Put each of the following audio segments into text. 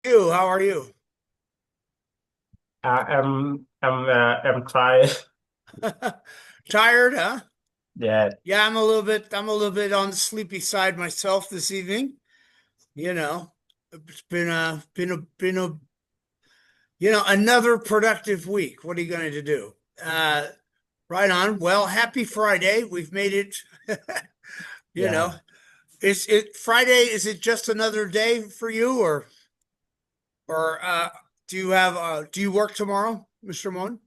You, how are you? I'm tired. Tired, huh? Yeah, Yeah, I'm a little bit on the sleepy side myself this evening. You know, it's been another productive week. What are you going to do? Uh, right on. Well, happy Friday. We've made it. You know, yeah. is it Friday? Is it just another day for you, or do you work tomorrow, Mr. Moon?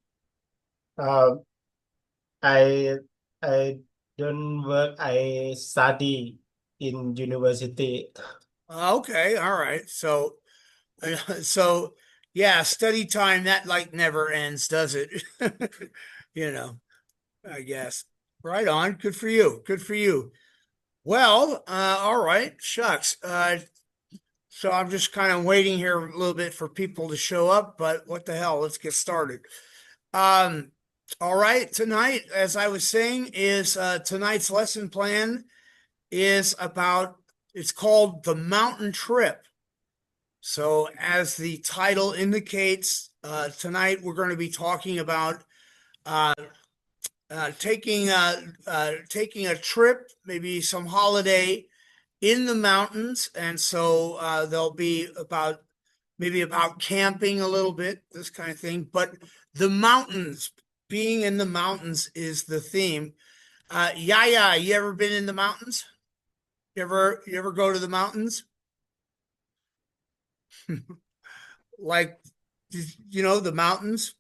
Uh, I I don't work. I study in university. Okay, all right. So yeah, study time that like never ends, does it? You know, I guess. Right on. Good for you. Good for you. Well, all right. Shucks. So I'm just kind of waiting here a little bit for people to show up, but what the hell? Let's get started. Um, all right. Tonight, as I was saying, is tonight's lesson plan is about it's called the mountain trip. So, as the title indicates, tonight we're going to be talking about uh, taking a trip, maybe some holiday in the mountains, and so there'll be about camping a little bit, this kind of thing. But the mountains, being in the mountains, is the theme. Yeah, you ever been in the mountains? You ever go to the mountains? Like, the mountains?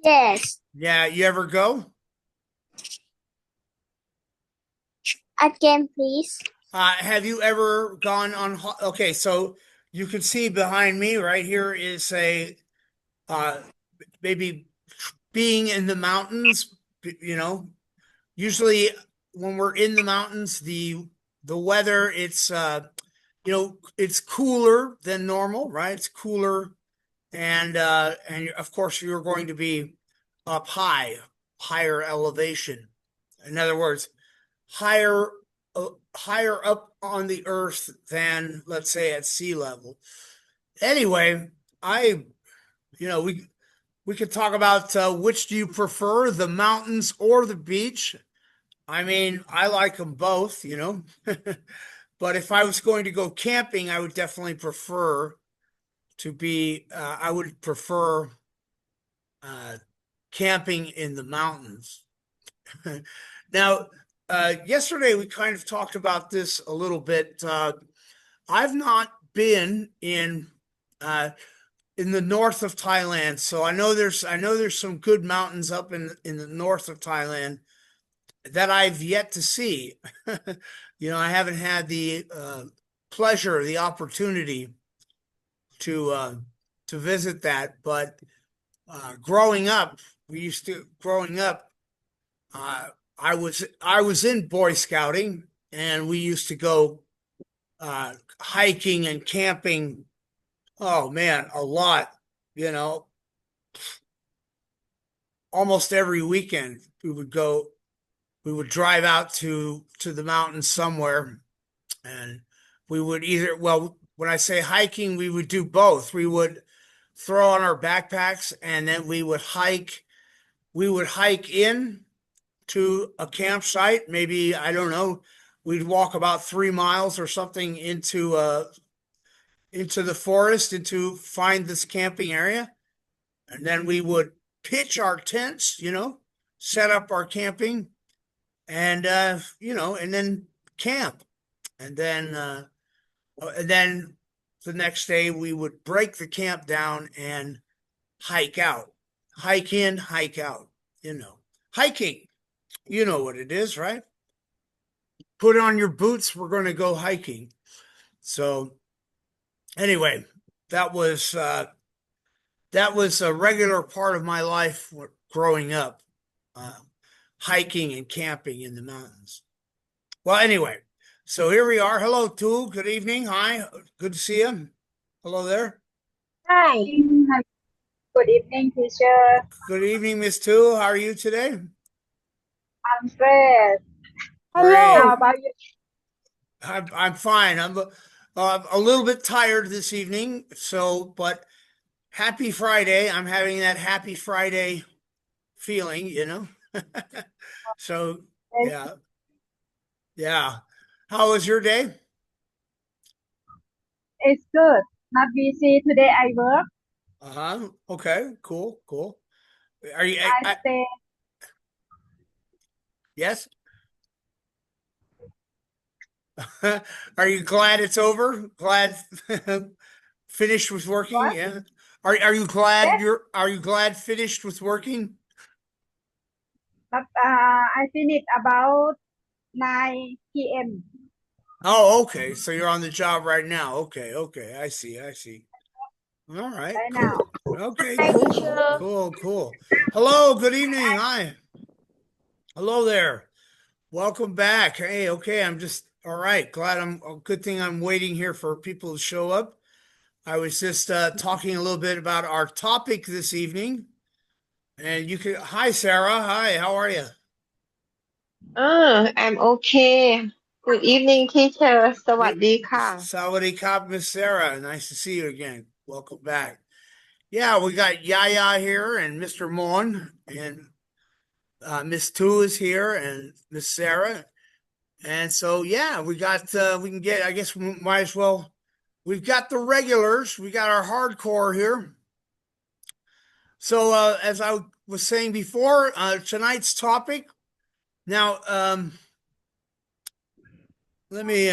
Yes, Yeah, you ever go? again, please. Have you ever gone on? Okay, so you can see behind me right here is a uh, maybe being in the mountains. You know, usually when we're in the mountains, the weather it's cooler than normal, right? It's cooler, and of course you're going to be up higher elevation. In other words, higher higher up on the earth than, let's say, at sea level. Anyway, I we could talk about which do you prefer, the mountains or the beach. I mean, I like them both. But if I was going to go camping, I would definitely prefer I would prefer uh, camping in the mountains. Now, yesterday we kind of talked about this a little bit. I've not been uh, in the north of Thailand, so I know there's some good mountains up in the north of Thailand that I've yet to see. I haven't had the pleasure, the opportunity to uh, to visit that, but growing up, growing up. I was in Boy Scouting, and we used to go hiking and camping. Oh man, a lot. You know, almost every weekend we would go. We would drive out to the mountains somewhere, and we would either. Well, when I say hiking, we would do both. We would throw on our backpacks, and then we would hike. We would hike in to a campsite. Maybe, I don't know, we'd walk about 3 miles or something into the forest and to find this camping area, and then we would pitch our tents, set up our camping, and then camp, and then the next day we would break the camp down and hike out, hike in, hike out. Hiking. You know what it is, right? Put on your boots. We're going to go hiking. So anyway, that was uh, that was a regular part of my life growing up, uh, hiking and camping in the mountains. Well, anyway, so here we are. Hello, Tu. Good evening. Hi. Good to see you. Hello there. Hi. Good evening, teacher. Good evening, Miss Tu. How are you today? I'm great. Great. How Hello. about you? I'm fine. A little bit tired this evening, but happy Friday. I'm having that happy Friday feeling. So, Yes, yeah, yeah. How was your day? it's good. Not busy today. I work. Uh-huh. Okay, cool, cool. Are you, I stay. yes? Are you glad it's over? Glad finished with working? What? Yeah. Yes, Are you glad finished with working? but I finished about 9 p.m. Oh, okay. So you're on the job right now. Okay, okay. I see, I see. All right, right now. cool. Okay, Hi, cool. teacher. Cool, cool. Hello, good evening. Hi. Hello there. Welcome back. Hey, okay, I'm just all right. Good thing I'm waiting here for people to show up. I was just talking a little bit about our topic this evening. And hi, Sarah. Hi, how are you? I'm okay. Good evening, teacher. สวัสดีค่ะ Sawadee Kop, Miss Sarah. Nice to see you again. Welcome back. Yeah, we got Yaya here and Mr. Mon and Miss Tu is here and Miss Sarah. And so, yeah, we can get, I guess we might as well, we've got the regulars, we got our hardcore here. So, as I was saying before, tonight's topic. Now, let me,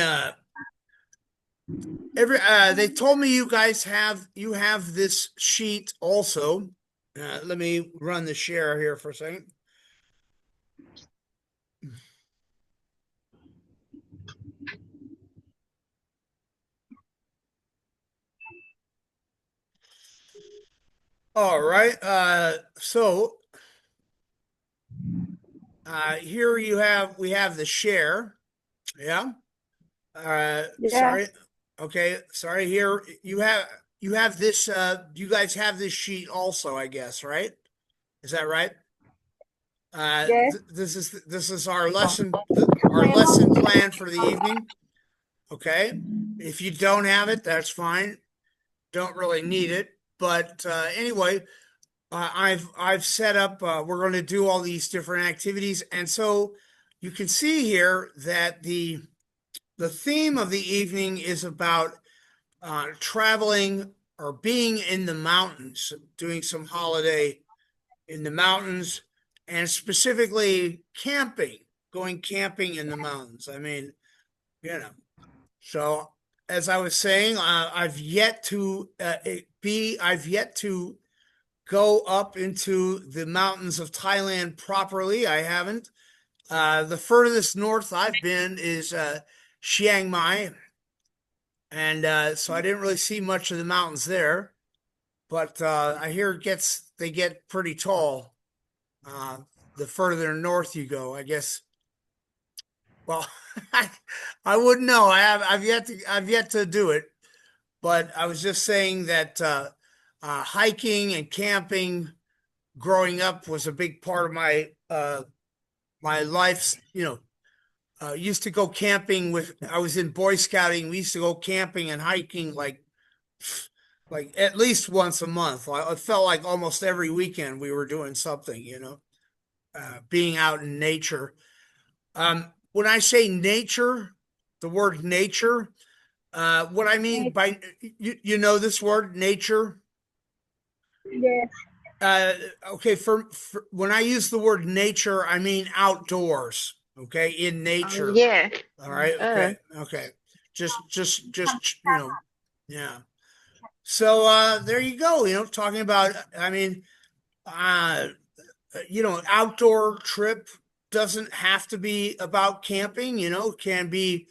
they told me you have this sheet also. Let me run the share here for a second. All right. Here we have the share. Yeah. Yeah. Sorry. Okay. Sorry. Here you have this. You guys have this sheet also, I guess, right? Is that right? Yes. This is our lesson plan for the evening. Okay. If you don't have it, that's fine. Don't really need it. But anyway, I've set up. We're going to do all these different activities, and so you can see here that the theme of the evening is about traveling or being in the mountains, doing some holiday in the mountains, and specifically camping, going camping in the mountains. I mean, you know. So as I was saying, I've yet to go up into the mountains of Thailand properly. I haven't. The furthest north I've been is Chiang Mai, and so I didn't really see much of the mountains there. But I hear they get pretty tall uh, the further north you go. I guess. Well, I wouldn't know. I've yet to do it. But I was just saying that hiking and camping growing up was a big part of my life's. Used to go camping I was in Boy Scouting. We used to go camping and hiking like at least once a month. It felt like almost every weekend we were doing something. Being out in nature. When I say nature, the word nature, what I mean by you know this word nature. Yes. Uh, okay, for when I use the word nature, I mean outdoors. Okay, in nature. yeah. All right. เออ Okay. Okay. Just yeah. So there you go. Talking about. I mean, uh, outdoor trip doesn't have to be about camping. Can be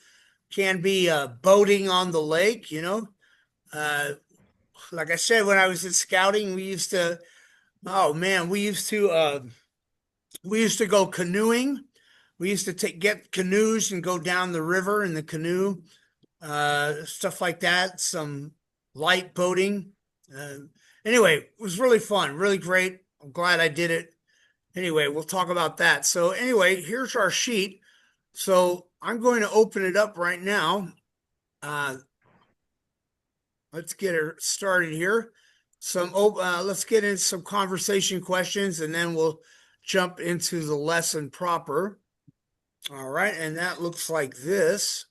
boating on the lake. Uh, like I said, when I was in scouting, we used to. Oh man, we used to go canoeing. We used to get canoes and go down the river in the canoe, stuff like that. Some light boating. Uh, anyway, it was really fun, really great. I'm glad I did it. Anyway, we'll talk about that. So anyway, here's our sheet. So I'm going to open it up right now. Uh, let's get it started here. Let's get into some conversation questions, and then we'll jump into the lesson proper. All right, and that looks like this.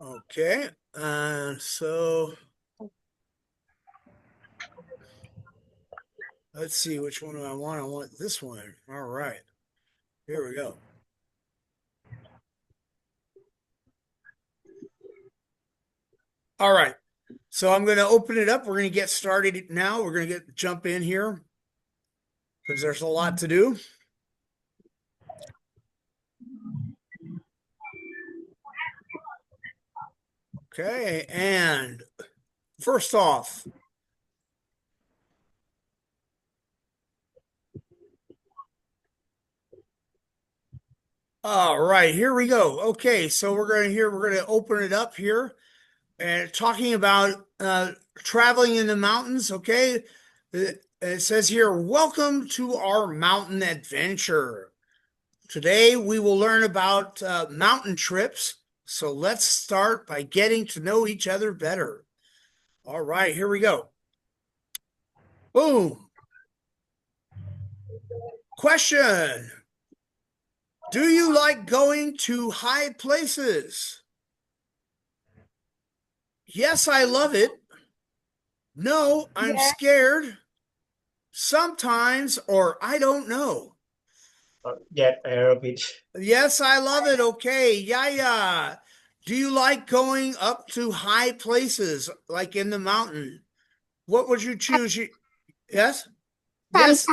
Okay, so let's see, which one do I want? I want this one. All right, here we go. All right, so I'm going to open it up. We're going to get started now. We're going to jump in here because there's a lot to do. Okay, and first off, all right, here we go. Okay, so we're going to open it up here and talking about traveling in the mountains. Okay, it says here, welcome to our mountain adventure. Today we will learn about mountain trips. So let's start by getting to know each other better. All right, here we go. Boom. Question. Do you like going to high places? Yes, I love it. No, I'm Yes. scared. Sometimes, or I don't know. Yes, I love it. Yes, I love it. Okay, yeah. Do you like going up to high places, like in the mountain? What would you choose? Yes? Yes,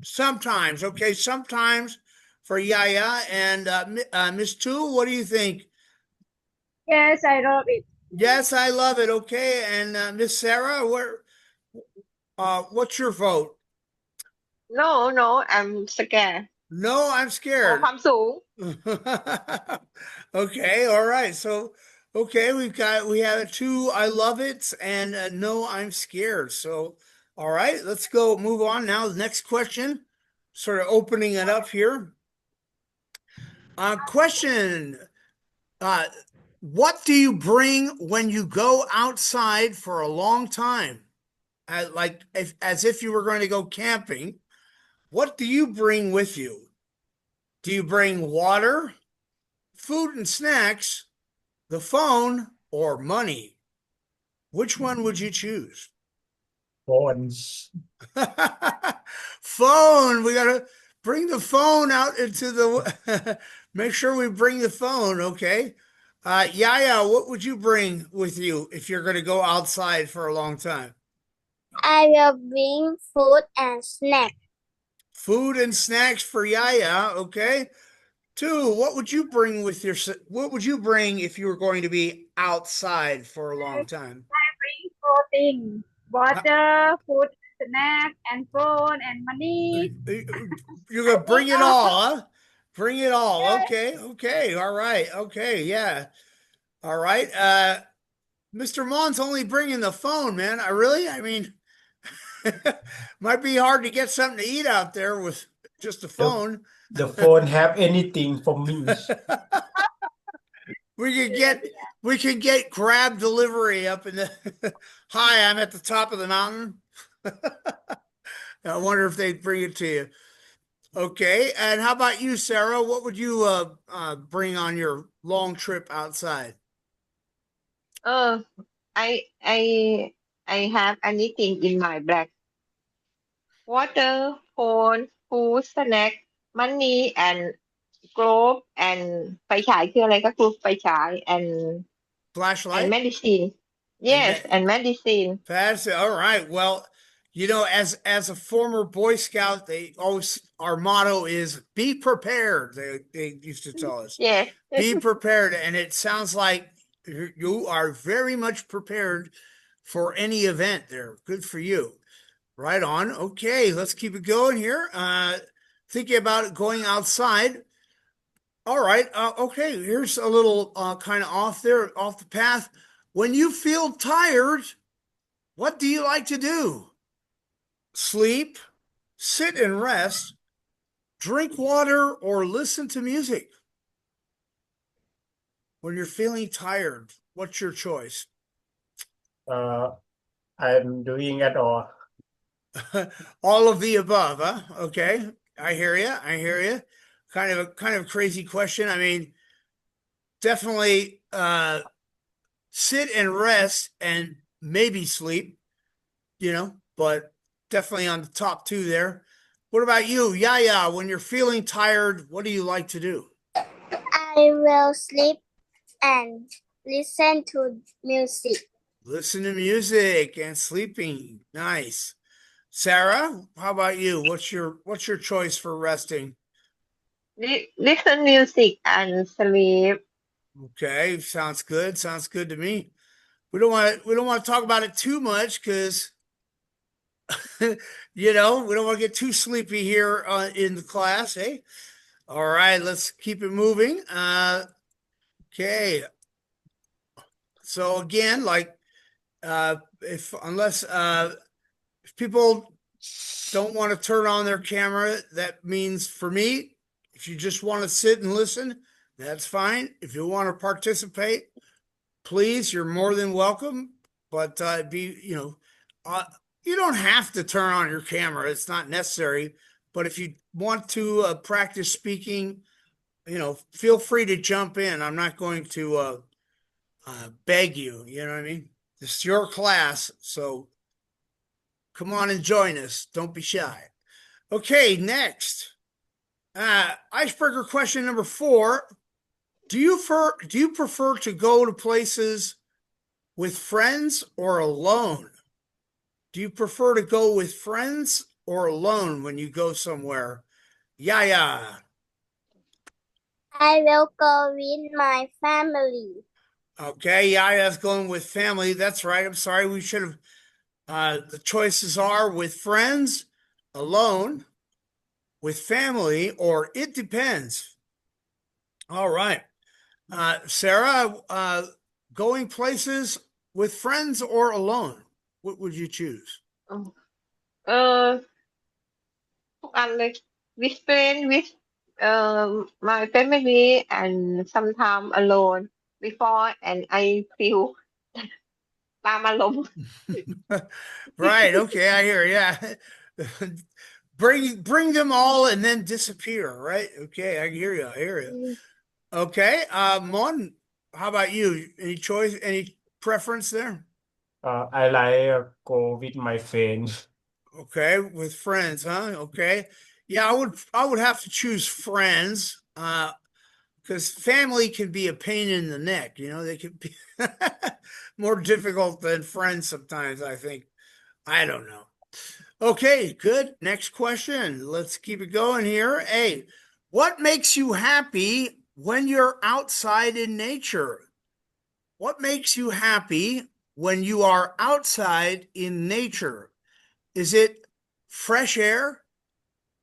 sometimes. Okay, sometimes for Yaya. And Miss Tu, what do you think? Yes, I love it. Yes, I love it. Okay, and Miss Sarah, what's your vote? No, I'm scared. No, I'm กลัว scared. ความสูง Okay, all right. So, okay, we have two I love it and no, I'm scared. So, all right, let's go move on now. The next question, sort of opening it up here. Question. What do you bring when you go outside for a long time? As if you were going to go camping. What do you bring with you? Do you bring water, food and snacks, the phone, or money? Which one would you choose? Phones. Phone. We got to bring the phone out into the, make sure we bring the phone. Okay. Yaya, what would you bring with you if you're going to go outside for a long time? I will bring food and snack. Food and snacks for Yaya. Okay. Two, what would you bring what would you bring if you were going to be outside for a long time? Bring 4 things: water, food, snack, and phone, and money. You're gonna bring it all, huh? Bring it all. Yes. Okay, all right, okay, yeah, all right. Mr. Mon's only bringing the phone, man. I mean, might be hard to get something to eat out there with just a phone. The phone have anything for me. We could get Grab delivery up in the hi, I'm at the top of the mountain. I wonder if they'd bring it to you. Okay, and how about you, Sarah? What would you bring on your long trip outside? เออ I have anything in my bag water phone food snack money and globe and ไฟฉายคืออะไรก็คือไฟฉาย and Flashlight? medicine And yes and medicine That's it. All right. Well, as a former Boy Scout, our motto is be prepared. They used to tell us. yes Be prepared, and it sounds like you are very much prepared for any event there. Good for you. Right on. Okay, let's keep it going here. Thinking about going outside. All right. Okay, here's a little kind of off the path. When you feel tired, what do you like to do? Sleep, sit and rest, drink water or listen to music when you're feeling tired. What's your choice? I'm doing it all. All of the above, huh? Okay. I hear you. I hear you. Kind of crazy question. I mean, definitely sit and rest and maybe sleep, but definitely on the top two there. What about you? Yeah. When you're feeling tired, what do you like to do? I will sleep and listen to music. Listen to music and sleeping. Nice. Sarah, how about you? What's your choice for resting? Listen music and sleep. Okay, sounds good. Sounds good to me. We don't want to talk about it too much because we don't want to get too sleepy here in the class. Hey, all right, let's keep it moving. Okay, so again, like if unless if people don't want to turn on their camera, that means for me, if you just want to sit and listen, that's fine. If you want to participate, please, you're more than welcome. But you don't have to turn on your camera. It's not necessary. But if you want to practice speaking, feel free to jump in. I'm not going to beg you. You know what I mean? This is your class, so come on and join us. Don't be shy. Okay, next. Icebreaker question number 4. Do you prefer to go to places with friends or alone? Do you prefer to go with friends or alone when you go somewhere? Yeah. I will go with my family. Okay, Yaya's going with family. That's right. I'm sorry. We should have. The choices are with friends, alone, with family, or it depends. All right. Sarah, going places with friends or alone? What would you choose? เออทุกอันเลย with friend with my family and sometime alone before and I feel ตามอารมณ์ Right. Okay. I hear. Yeah. Bring them all and then disappear. Right. Okay. I hear you. I hear you. Okay. Mon, how about you? Any choice? Any preference there? I like go with my friends. Okay, with friends, huh? Okay. Yeah, I would have to choose friends. Because family can be a pain in the neck, they can be more difficult than friends sometimes, I think. I don't know. Okay, good. Next question. Let's keep it going here. Hey, what makes you happy when you're outside in nature? What makes you happy when you are outside in nature? Is it fresh air,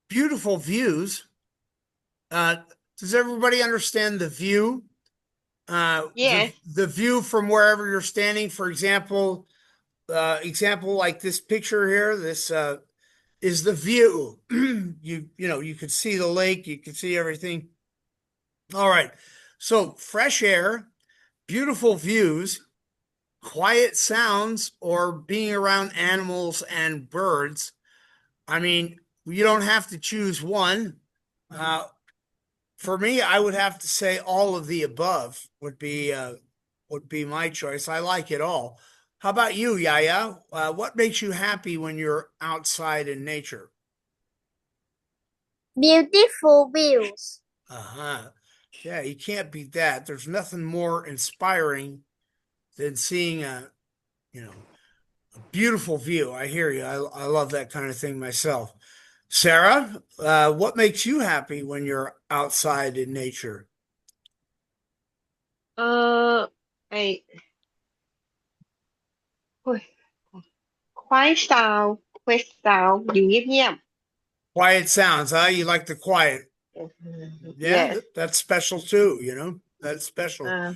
beautiful views? Does everybody understand the view? yes The view from wherever you're standing. For example, like this picture here. This is the view. You can see the lake. You can see everything. All right. So fresh air, beautiful views, quiet sounds, or being around animals and birds. I mean, you don't have to choose one. For me, I would have to say all of the above would be my choice. I like it all. How about you, Yaya? What makes you happy when you're outside in nature? Beautiful views. Uh-huh. Yeah, you can't beat that. There's nothing more inspiring than seeing a beautiful view. I hear you. I love that kind of thing myself. Sarah, what makes you happy when you're outside in nature? เออไอโอ้ย quiet sound quiet sound อยู่เงียบ Quiet sounds, huh? You like the quiet. ๆ Yeah, yes that's special too, That's special. อ่า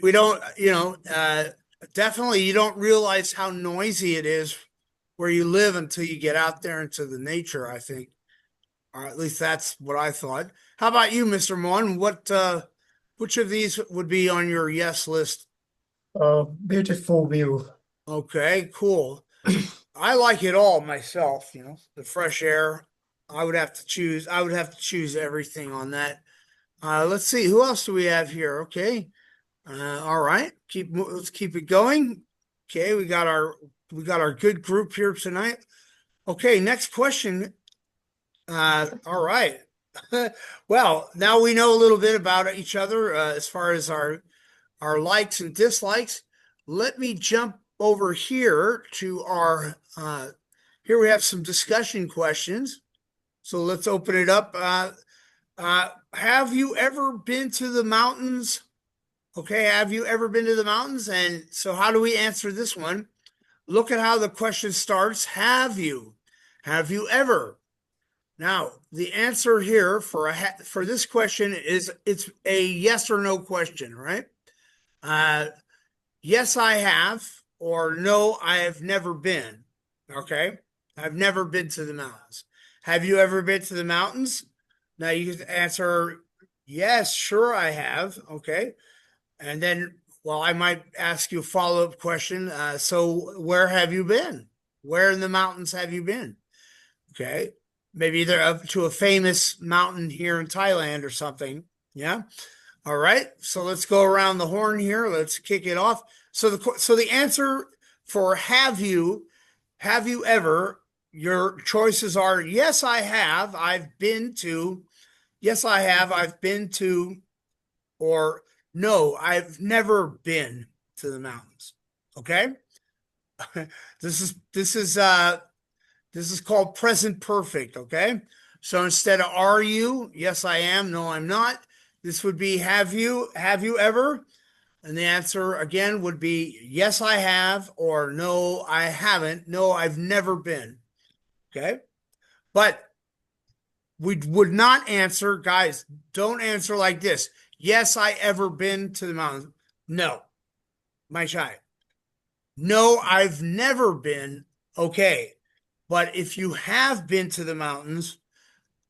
We don't, definitely you don't realize how noisy it is where you live until you get out there into the nature, I think. Or at least that's what I thought. How about you, Mr. Mon? Which of these would be on your yes list? Beautiful view. Okay, cool. I like it all myself, the fresh air. I would have to choose everything on that. Let's see, who else do we have here? Okay. All right. Let's keep it going. Okay, we got our good group here tonight. Okay, next question. All right. Well, now we know a little bit about each other as far as our likes and dislikes. Let me jump over here to our here we have some discussion questions. So let's open it up. Have you ever been to the mountains? Okay, have you ever been to the mountains? And so how do we answer this one? Look at how the question starts. Have you? Have you ever? Now, the answer here for this question is it's a yes or no question, right? Yes, I have, or no, I have never been. Okay, I've never been to the mountains. Have you ever been to the mountains? Now you can answer yes, sure, I have. Okay, and then, well, I might ask you a follow-up question. So where have you been? Where in the mountains have you been? Okay. Maybe they're up to a famous mountain here in Thailand or something. Yeah. All right. So let's go around the horn here. Let's kick it off. So the answer for have you ever, your choices are yes, I have. I've been to. Yes, I have. I've been to, or no, I've never been to the mountains. Okay? This is called present perfect, okay? So instead of are you, yes I am, no I'm not. This would be have you ever? And the answer again would be yes I have, or no I haven't, no I've never been. Okay? But we would not answer, guys, don't answer like this. Yes, I ever been to the mountains. No, my child. No, I've never been. Okay. But if you have been to the mountains,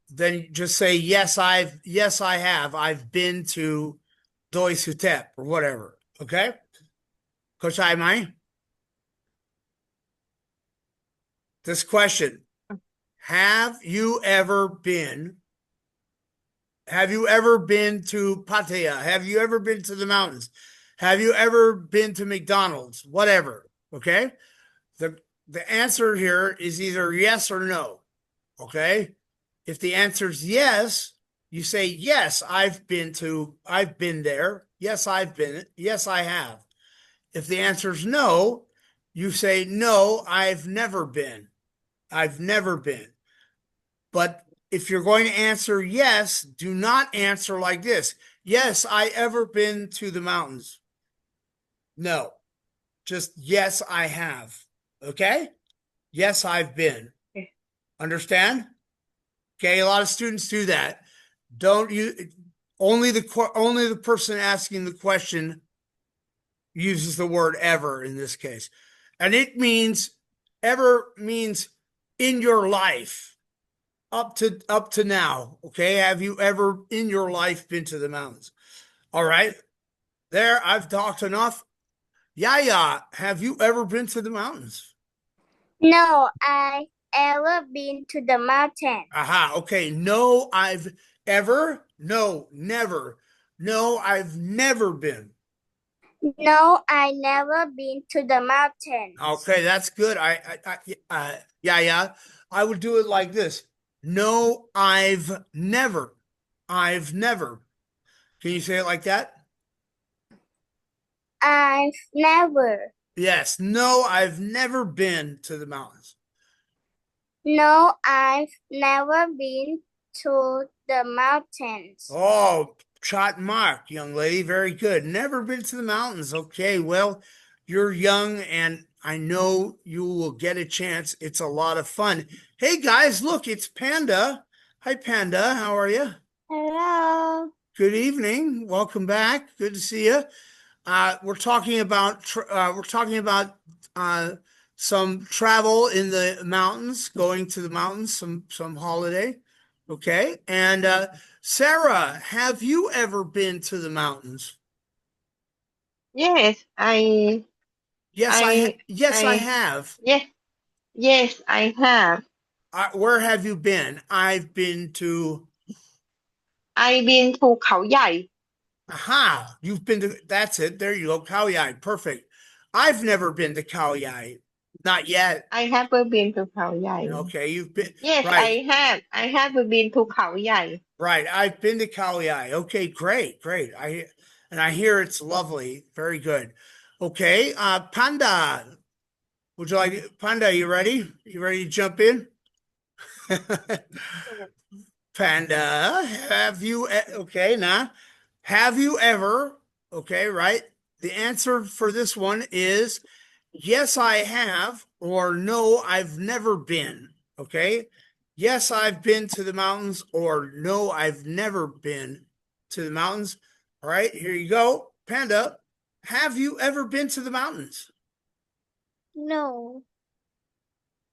then just say, yes, I have. I've been to Doi Sutep or whatever. Okay? Coach Mai, this question. Have you ever been to Pattaya? Have you ever been to the mountains? Have you ever been to McDonald's? Whatever. Okay? The answer here is either yes or no. Okay? If the answer is yes, you say, yes, I've been there. Yes, yes, I have. If the answer is no, you say, no, I've never been. I've never been. But if you're going to answer yes, do not answer like this. Yes, I ever been to the mountains. No, just yes, I have. Okay? Yes, I've been. Understand? Okay, a lot of students do that. Don't you? Only the person asking the question uses the word ever in this case, and it means ever means in your life up to now. Okay, have you ever in your life been to the mountains? All right, there I've talked enough. Yeah. Have you ever been to the mountains? No, I ever been to the mountain. Aha. Okay. No, I've ever. No, never. No, I've never been. No, I never been to the mountain. Okay, that's good. Yeah. I would do it like this. No, I've never. I've never. Can you say it like that? I've never. Yes. No, I've never been to the mountains. No, I've never been to the mountains. Oh, shot mark, young lady. Very good. Never been to the mountains. Okay, well, you're young and I know you will get a chance. It's a lot of fun. Hey guys, look, it's Panda. Hi Panda, how are you? Hello. Good evening. Welcome back. Good to see you. We're talking about some travel in the mountains, going to the mountains, some holiday. Okay. And Sarah, have you ever been to the mountains? Yes, Yes, I, yes, I I, have. yes, yes, I have. Where have you been? I've been to. I've been to เขาใหญ่ Aha, you've been to. That's it. There you go. Khao Yai. Perfect. I've never been to Khao Yai. Not yet. I have been to เขาใหญ่ Okay, you've been. Yes, Right. I have been to เขาใหญ่ Right. I've been to Khao Yai. Okay, great, great. I hear it's lovely. Very good. Okay, Panda. Would you like Panda? You ready? You ready to jump in? Panda, okay, now, have you ever, okay, right? The answer for this one is yes, I have, or no, I've never been, okay? Yes, I've been to the mountains, or no, I've never been to the mountains. All right, here you go. Panda, have you ever been to the mountains? No.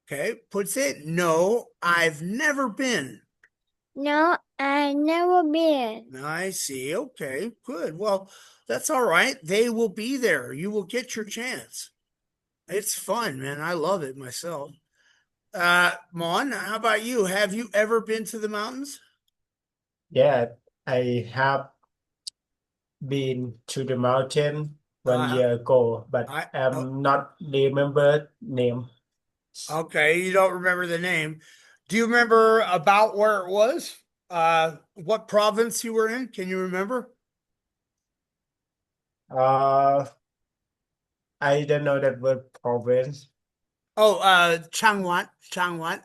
Okay, puts it, no, I've never been. No, I never been. I see. Okay, good. Well, that's all right. They will be there. You will get your chance. It's fun, man. I love it myself. Mon, how about you? Have you ever been to the mountains? Yeah, I have been to the mountain 1 year ago, but I I'm not remember name. okay, you don't remember the name. Do you remember about where it was? What province you were in? Can you remember? Uh, I don't know that word province. Oh, Changwon, Changwon.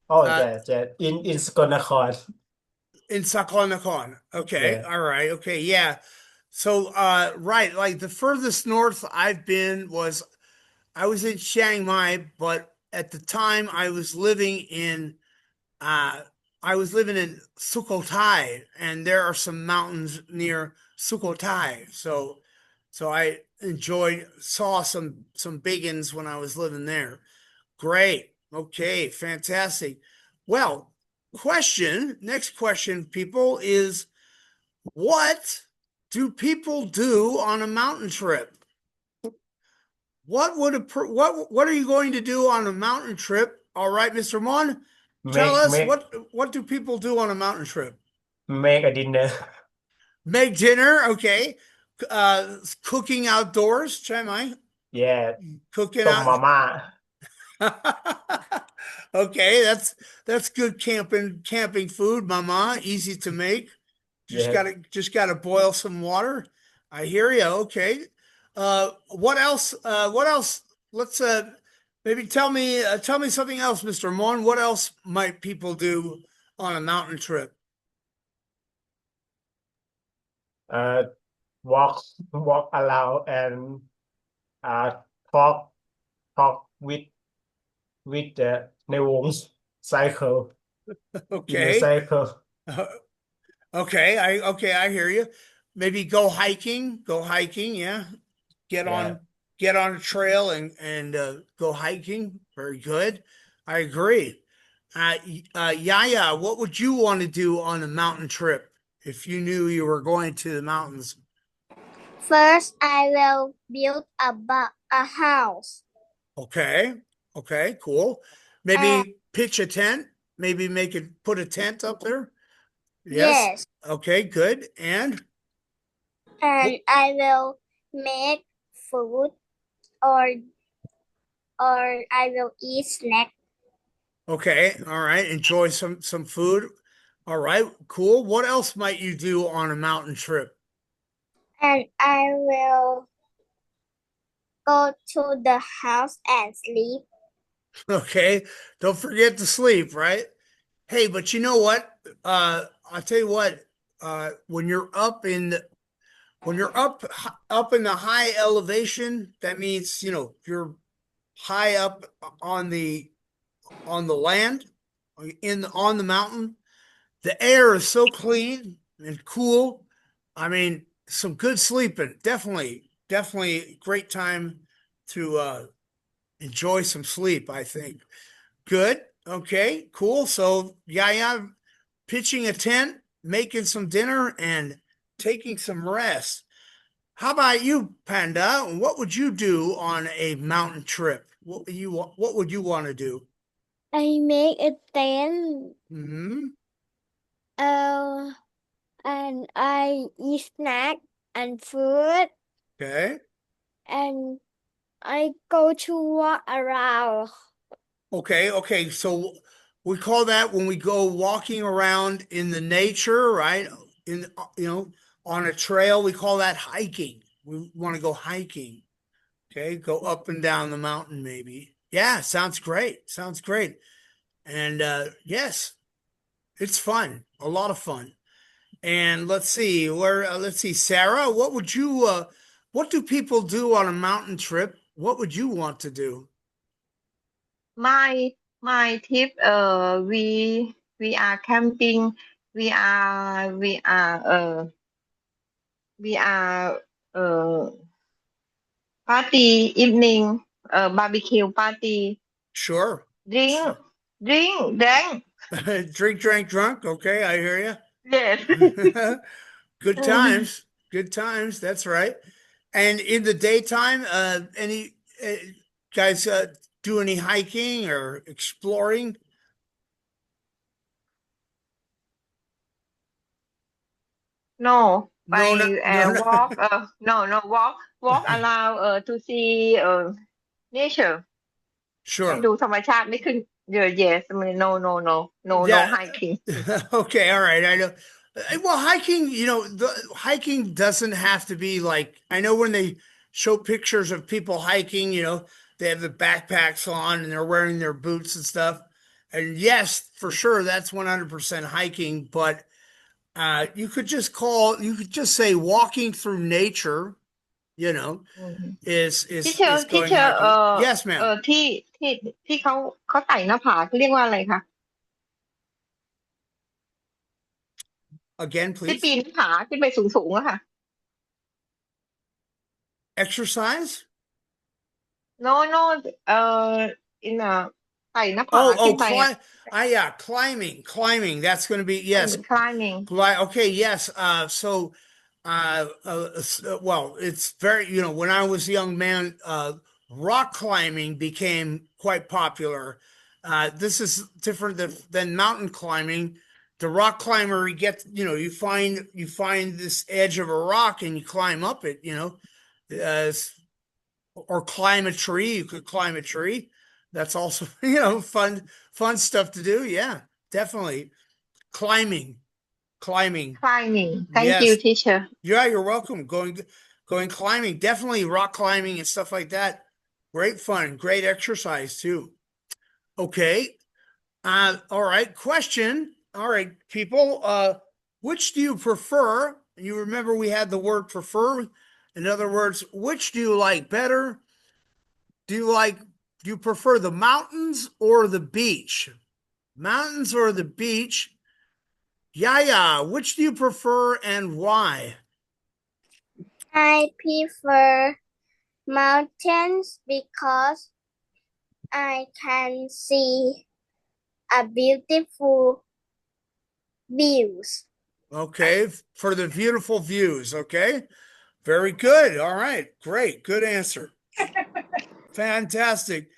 Oh, Uh, yeah. In สกลนคร in Saklanakan. Okay, Yeah. all right, okay, yeah. So, right, like the furthest north I've been was I was in Chiang Mai, but at the time uh, I was living in Sukhothai, and there are some mountains near Sukhothai. So I saw some big ones when I was living there. Great. Okay, fantastic. Well, next question, people, is what do people do on a mountain trip? What are you going to do on a mountain trip? All right, Mr. Mon, tell Make us make what do people do on a mountain trip? make a dinner. Make dinner, okay. Cooking outdoors, Chai Mai. Yeah, Cooking ต้ม out. มาม่า Okay, that's good camping food, mama. Easy to make. Yeah. Just gotta boil some water. I hear you. Okay. What else? What else? Let's maybe tell me something else, Mr. Mon. What else might people do on a mountain trip? Uh, walk around and uh talk with the ในวง cycle in the Okay. cycle. Okay, I hear you. Maybe go hiking. Go hiking, yeah. Get Yeah. on get on a trail and go hiking. Very good. I agree. Yaya, what would you want to do on a mountain trip if you knew you were going to the mountains? First, I will build a house. Okay. Okay, cool. Maybe pitch a tent. Maybe put a tent up there. Yes. Yes, Okay, good. And and I will make food or I will eat snack okay, all right. Enjoy some food. All right, cool. What else might you do on a mountain trip? and I will go to the house and sleep. Okay, don't forget to sleep, right? Hey, but you know what? I'll tell you what. When you're up in the high elevation, that means you're high up on the land, on the mountain. The air is so clean and cool. I mean, some good sleeping. Definitely great time to enjoy some sleep, I think. Good. Okay, cool. So, yeah, pitching a tent, making some dinner, and taking some rest. How about you, Panda? What would you do on a mountain trip? What would you want to do? I make a tent. Mm-hmm. And I eat snack and food, Okay. and I go to walk around. Okay. So we call that when we go walking around in the nature, right? In on a trail, we call that hiking. We want to go hiking. Okay, go up and down the mountain, maybe. Yeah, sounds great. Sounds great. And yes, it's fun. A lot of fun. And let's see, Sarah, what do people do on a mountain trip? What would you want to do? My tip, we are camping, we are we are we are party evening, barbecue party, Sure. drink, drink. Drink, drunk. Okay, I hear Yes. you. Good times. Good times. That's right. And in the daytime, any guys do any hiking or exploring? No, No, no, by no, walk, walk around to see nature ไป Sure. ดูธรรมชาติไม่ขึ้น yes no Yeah. hiking Okay. All right. I know. Well, hiking, the hiking doesn't have to be like, I know when they show pictures of people hiking, they have the backpacks on and they're wearing their boots and stuff. And yes, for sure, that's 100% hiking, but you could just say walking through nature, you know, อืม is teacher going teacher hiking. Yes, ma'am. ที่เขาไต่หน้าผาเขาเรียกว่าอะไรคะ Again, ที่ please. ปีนผาขึ้นไปสูงๆอะค่ะ Exercise? no in ไต่หน้าผา Oh, ขึ้นไปอะ yeah, climbing. That's going to be, yes. climbing Okay, yes. Well, it's very, when I was a young man, rock climbing became quite popular. This is different than mountain climbing. The rock climber, you find this edge of a rock and you climb up it, uh, or climb a tree. You could climb a tree. That's also, fun stuff to do. Yeah, definitely. Climbing. climbing thank you Yes. teacher Yeah, you're welcome. Going climbing, definitely rock climbing and stuff like that. Great fun, great exercise too. Okay. All right. Question. All right, people. Which do you prefer? You remember we had the word prefer. In other words, which do you like better? Do you prefer the mountains or the beach? Mountains or the beach? Yeah. Which do you prefer and why? I prefer mountains because I can see a beautiful views. Okay, for the beautiful views. Okay, very good. All right, great, good answer. Fantastic.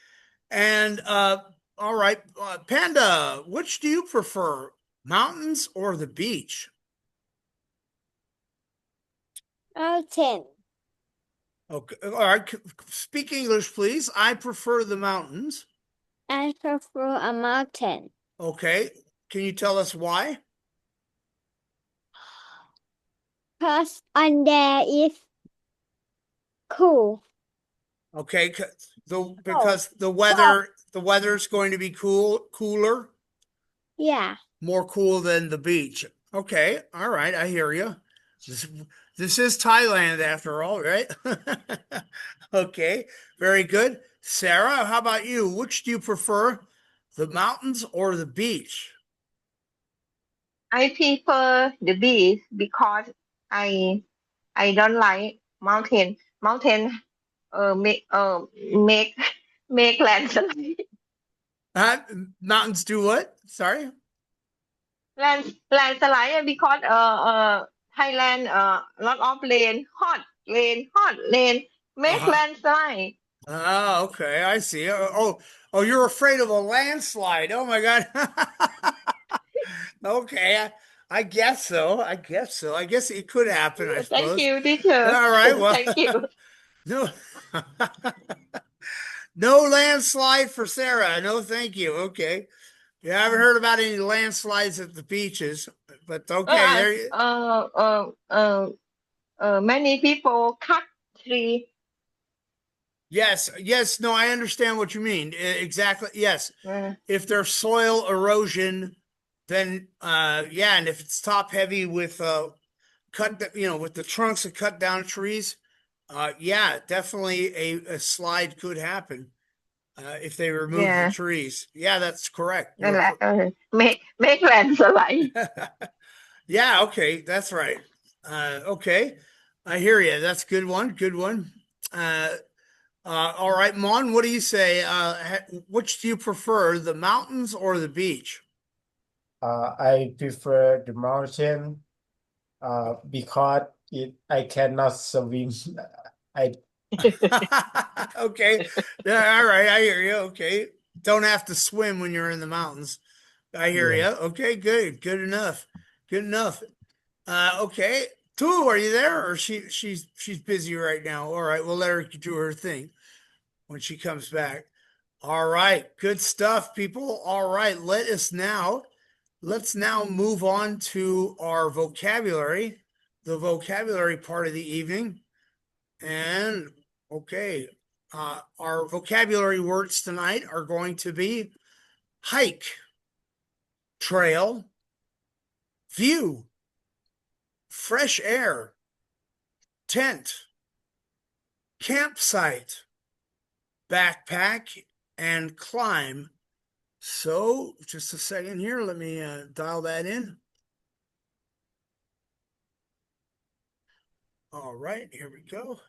And all right, Panda, which do you prefer, mountains or the beach? Mountain. Okay, all right. Speak English, please. I prefer the mountains. I prefer a mountain Okay, can you tell us why? because on there is cool. Okay, because the weather is going to be cooler. Yeah. More cool than the beach. Okay, all right, I hear you. This is Thailand after all, right? Okay, very good. Sarah, how about you? Which do you prefer, the mountains or the beach? I prefer the beach because I don't like mountain make make landslide Mountains do what? Sorry? landslide because Thailand lot of rain make Uh-huh. landslide. Oh, okay. I see. Oh, you're afraid of a landslide. Oh my God. Okay. I guess so. I guess so. I guess it could happen, I Thank suppose. you, teacher. All right. Well, Thank you. no, no landslide for Sarah. No, thank you. Okay. Yeah, I haven't heard about any landslides at the beaches, but okay. Uh, There you, uh, uh, uh, many people cut tree. yes, yes. No, I understand what you mean. Exactly. Yes. Uh, If there's soil erosion, then yeah, and if it's top heavy with with the trunks of cut down trees, yeah, definitely a slide could happen if they remove the yeah, trees. Yeah, that's correct.นั่นแหละmake landslide. Yeah, okay, that's right. Okay, I hear you. That's a good one. Good one. Uh, all right, Mon, what do you say? Which do you prefer, the mountains or the beach? I prefer the mountain because I cannot swim. I Okay. Yeah, all right. I hear you. Okay. Don't have to swim when you're in the mountains. I hear yeah. you. Okay, good. Good enough. Good enough. Okay. Tu, are you there? Or she's busy right now. All right, we'll let her do her thing when she comes back. All right. Good stuff, people. All right. Let's now move on to our vocabulary, the vocabulary part of the evening. And okay, our vocabulary words tonight are going to be hike, trail, view, fresh air, tent, campsite, backpack, and climb. So, just a second here. Let me dial that in. All right, here we go.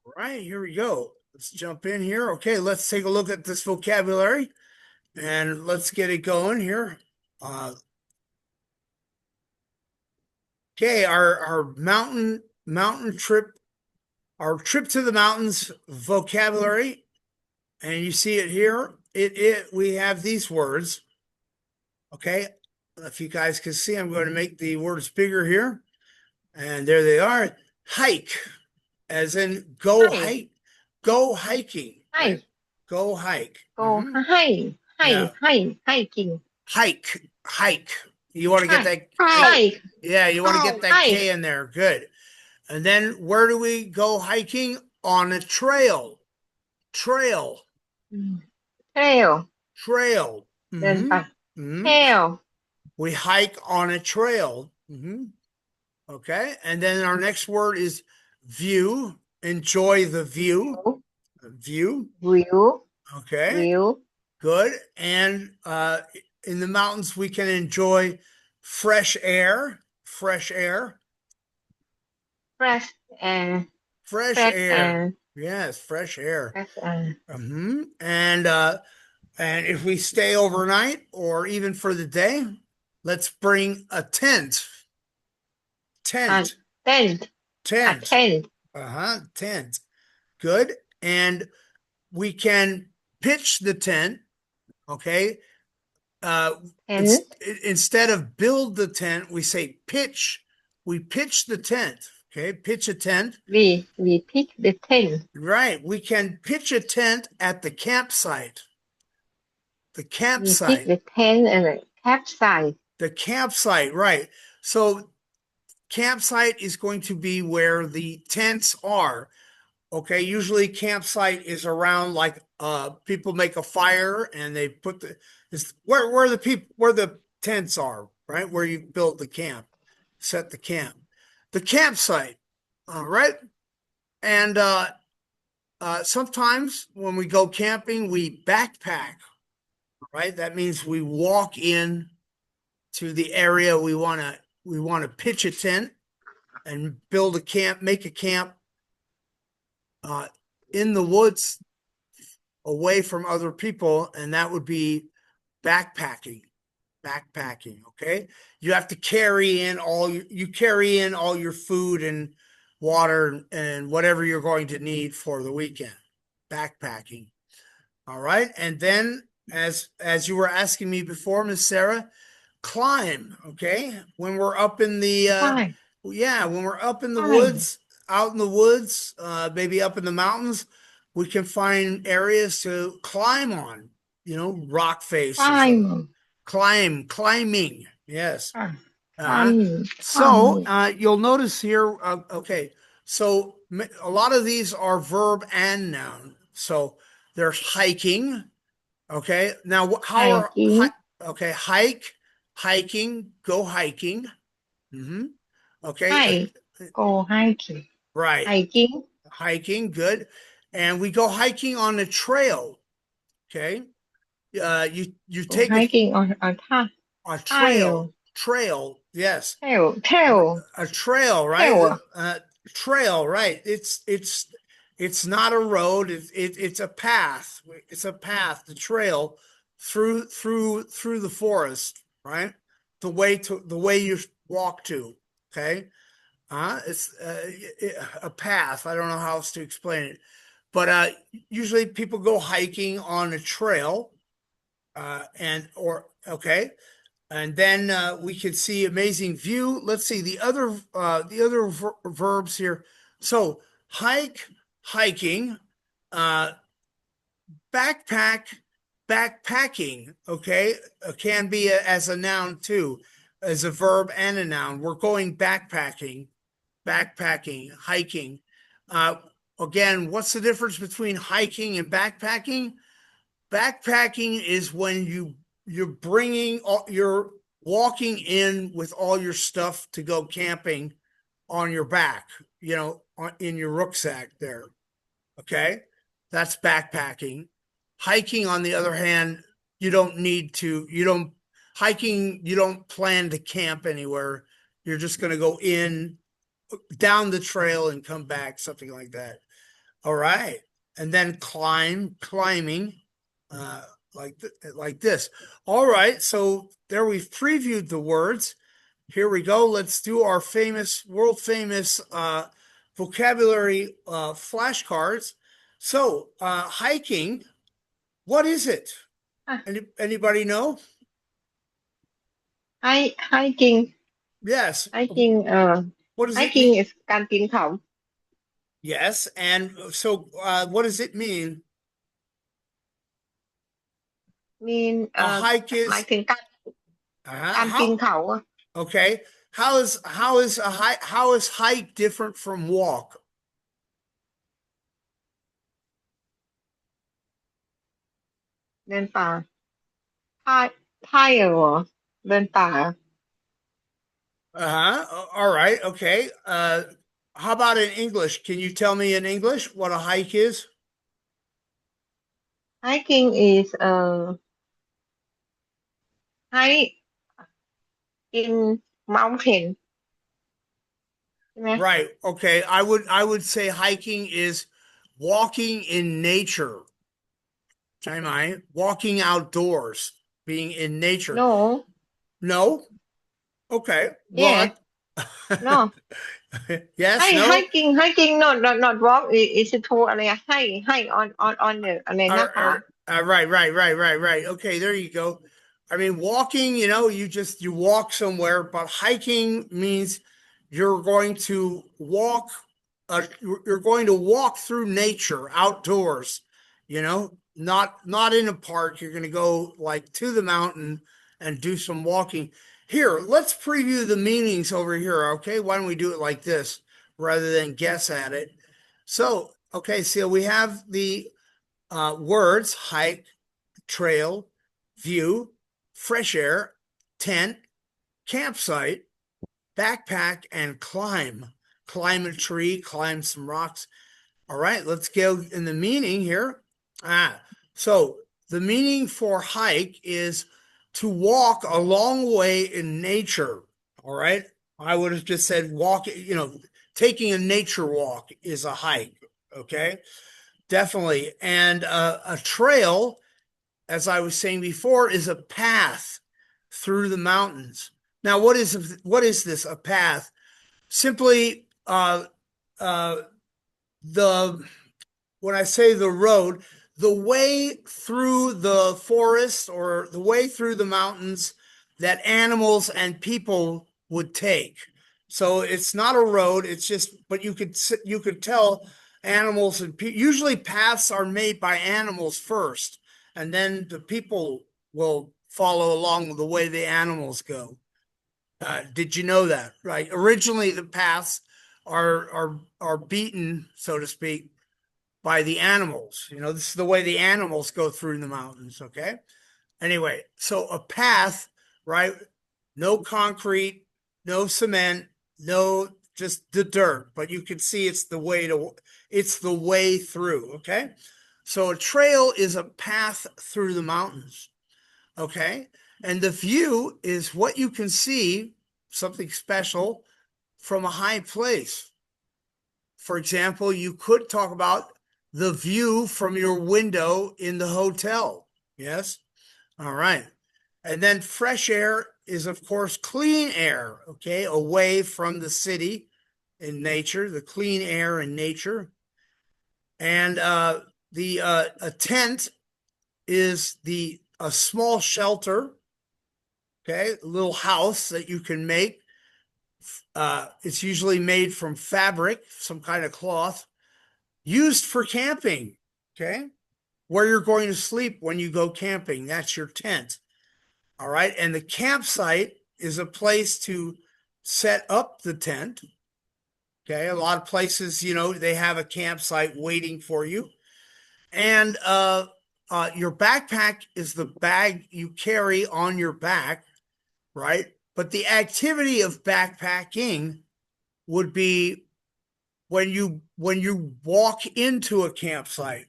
All right, here we go. Let's jump in here. Okay, let's take a look at this vocabulary and let's get it going here. Okay, our mountain trip, our trip to the mountains vocabulary, and you see it here. It we have these words. Okay, if you guys can see, I'm going to make the words bigger here, and there they are. Hike, as in go Hi, hike, go hiking, right? hi, Go hike. go, Mhm. Yeah, hiking, hike. You want to get hi, that? Hi. hike, Yeah, you want to get that hike, K in there. Good. And then where do we go hiking? On a trail. Trail. trail, Trail. เดินไป Mhm. trail, We hike on a trail. Okay. And then our next word is view. Enjoy the view. View. view, Okay. view, Good. And in the mountains, we can enjoy fresh air. Fresh air. fresh air, Fresh fresh air. air, Yes, fresh air. fresh air. And if we stay overnight or even for the day, let's bring a tent. Tent. Tent, a Tent. tent, Tent. Good. And we can pitch the tent. Okay. tent, Instead of build the tent, we say pitch. We pitch the tent. Okay. Pitch a tent. we pick the tent, Right. We can pitch a tent at the campsite. The we pick campsite. the tent and the campsite. The campsite, right. So campsite is going to be where the tents are. Okay, usually campsite is around like people make a fire and they put it's where the people where the tents are, right? Where you build the camp, set the camp. The campsite. All right. And sometimes when we go camping, we backpack, right? That means we walk in to the area we want to pitch a tent and build a camp, make a camp in the woods away from other people, and that would be backpacking. Backpacking, okay? You have to carry in you carry in all your food and water and whatever you're going to need for the weekend. Backpacking. All right. And then as you were asking me before, Miss Sarah, climb, okay? When we're up in the Climb. when we're up in the Climb. woods, out in the woods, maybe up in the mountains, we can find areas to climb on, rock face or something. Climbing. Yes. Climbing. So you'll notice here, okay, so a lot of these are verb and noun. So there's hiking. Okay. Now, Hiking. okay, hiking, go hiking. Okay. Hike. Go hiking. Right. Hiking, good. And we go hiking on a trail. Okay. You Go take hiking on a trail, yes. Trail. A trail, right? Trail, right. It's not a road, it's a path. It's a path, the trail through the forest, right? The way you walk to, okay? It's a path. I don't know how else to explain it. But usually people go hiking on a trail, okay. And then we can see amazing view. Let's see the other verbs here. So hiking, backpacking. Okay, can be as a noun too, as a verb and a noun. We're going backpacking, hiking. Again, what's the difference between hiking and backpacking? Backpacking is when you're walking in with all your stuff to go camping on your back, in your rucksack there. Okay. That's backpacking. Hiking, on the other hand, you don't plan to camp anywhere. You're just going to go down the trail and come back, something like that. All right. And then climbing, like this. All right. So there we've previewed the words. Here we go. Let's do our world famous vocabulary flashcards. So hiking, what is it? Anybody know? Hiking. Yes. Hiking. What does hiking it mean? is การปีนเขา Yes. And so what does it mean? mean A hike is หมายถึงการปีนเขา okay. How is hike different from walk? เดินป่าพายเหรอเดินป่า All right. Okay. How about in English? Can you tell me in English what a hike is? hiking is hike in mountain ใช่ไหม Right. Okay. I would say hiking is walking in nature. Walking outdoors, being in nature. no No? Okay. yeah no Yes, Hi, no. hiking not walk is to อะไรอะ hike on the อะไรหน้าผา Right. Okay, there you go. I mean, walking, you walk somewhere, but hiking means you're going to walk through nature outdoors, not in a park. You're going to go like to the mountain and do some walking. Here, let's preview the meanings over here. Okay. Why don't we do it like this rather than guess at it? So, okay. So we have the words: hike, trail, view, fresh air, tent, campsite, backpack, and climb. Climb a tree, climb some rocks. All right, let's go in the meaning here. So the meaning for hike is to walk a long way in nature. All right. I would have just said walk, taking a nature walk is a hike. Okay. Definitely. And a trail, as I was saying before, is a path through the mountains. Now, what is this? A path? Simply, the when I say the road, the way through the forest or the way through the mountains that animals and people would take. So it's not a road. It's just, but you could tell animals and usually paths are made by animals first, and then the people will follow along the way the animals go. Did you know that? Right. Originally, the paths are beaten, so to speak, by the animals. You know, this is the way the animals go through the mountains. Okay. Anyway, so a path, right? No concrete, no cement, no just the dirt, but you can see it's the way through. Okay. So a trail is a path through the mountains. Okay. And the view is what you can see, something special from a high place. For example, you could talk about the view from your window in the hotel. Yes. All right. And then fresh air is, of course, clean air, okay, away from the city in nature, the clean air in nature. And a tent is a small shelter, okay, a little house that you can make. It's usually made from fabric, some kind of cloth, used for camping, okay, where you're going to sleep when you go camping. That's your tent. All right. And the campsite is a place to set up the tent. Okay. A lot of places, they have a campsite waiting for you. And your backpack is the bag you carry on your back, right? But the activity of backpacking would be when you walk into a campsite,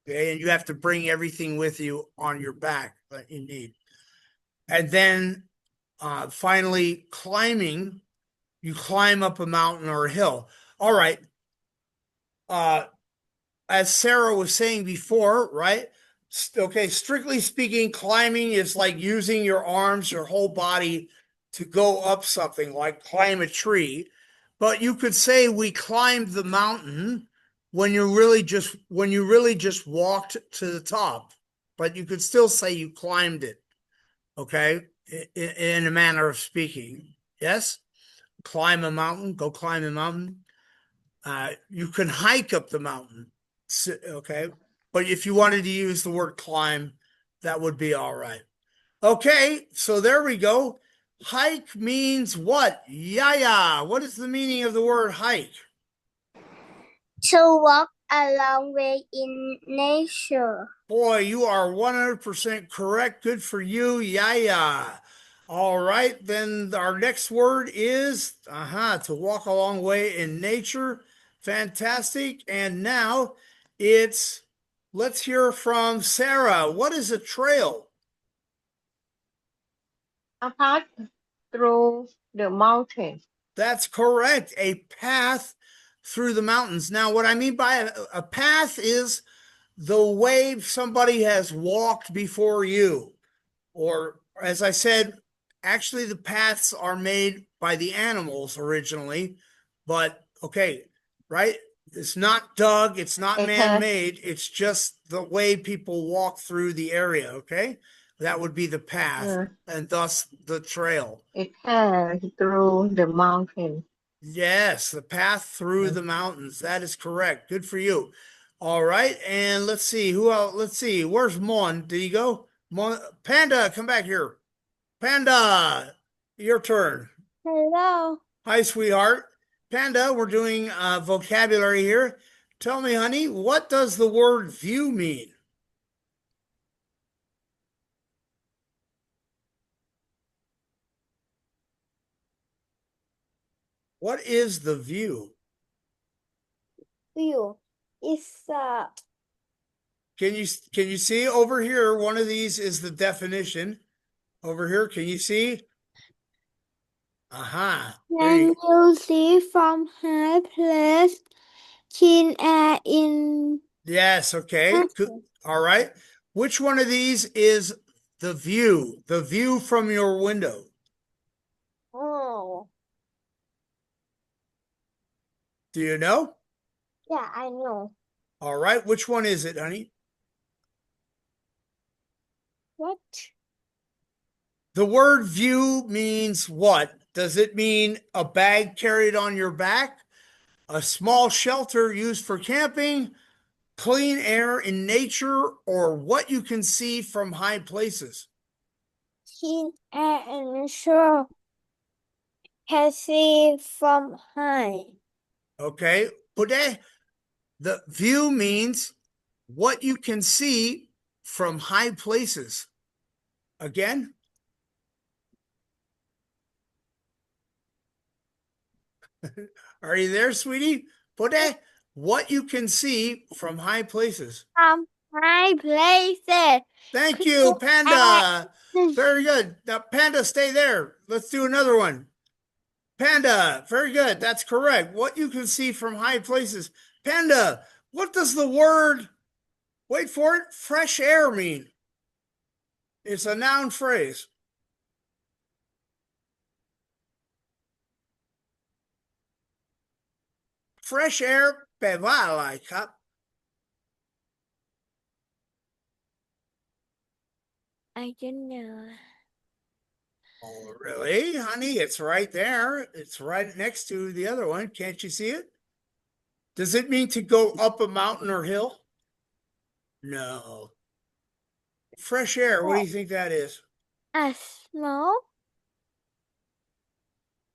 okay, and you have to bring everything with you on your back that you need. And then finally climbing, you climb up a mountain or a hill. All right. As Sarah was saying before, right? Okay, strictly speaking, climbing is like using your arms, your whole body to go up something, like climb a tree. But you could say we climbed the mountain when you really just walked to the top. But you could still say you climbed it, okay, in a manner of speaking. Yes? Climb a mountain, go climb a mountain. You can hike up the mountain, okay? But if you wanted to use the word climb, that would be all right. Okay, so there we go. Hike means what? Yeah. What is the meaning of the word hike? To walk a long way in nature. Boy, you are 100% correct. Good for you. Yeah. All right, then our next word is to walk a long way in nature. Fantastic. And now let's hear from Sarah. What is a trail? A path through the mountain. That's correct. A path through the mountains. Now, what I mean by a path is the way somebody has walked before you. Or, as I said, actually, the paths are made by the animals originally, but okay, right? It's not dug, it's not A man path, made, it's just the way people walk through the area, okay? That would be the path and thus the trail. a path through the mountain. Yes, the path through the mountains. That is correct. Good for you. All right. And let's see who else. Let's see. Where's Mon? Did he go? Mon, Panda, come back here. Panda, your turn. Hello. Hi, sweetheart. Panda, we're doing vocabulary here. Tell me, honey, what does the word view mean? What is the view? View is Can you see over here? One of these is the definition. Over here, can you see? Aha. when you see from high place, clean air in Yes, okay. Good. All right. Which one of these is the view? The view from your window. Oh, Do you know? yeah, I know. All right. Which one is it, honey? What? The word view means what? Does it mean a bag carried on your back? A small shelter used for camping? Clean air in nature? Or what you can see from high places? Keen and sure can see from high. Okay. Bude, the view means what you can see from high places. Again? Are you there, sweetie? Bude, what you can see from high places. From high places. Thank Clean you, air. Panda. Very good. Now, Panda, stay there. Let's do another one. Panda, very good. That's correct. What you can see from high places. Panda, what does the word, wait for it, fresh air mean? It's a noun phrase. Fresh air แปลว่าอะไรครับ I don't know. Oh, really, honey? It's right there. It's right next to the other one. Can't you see it? Does it mean to go up a mountain or hill? No. Fresh air, what do you think that is? A small?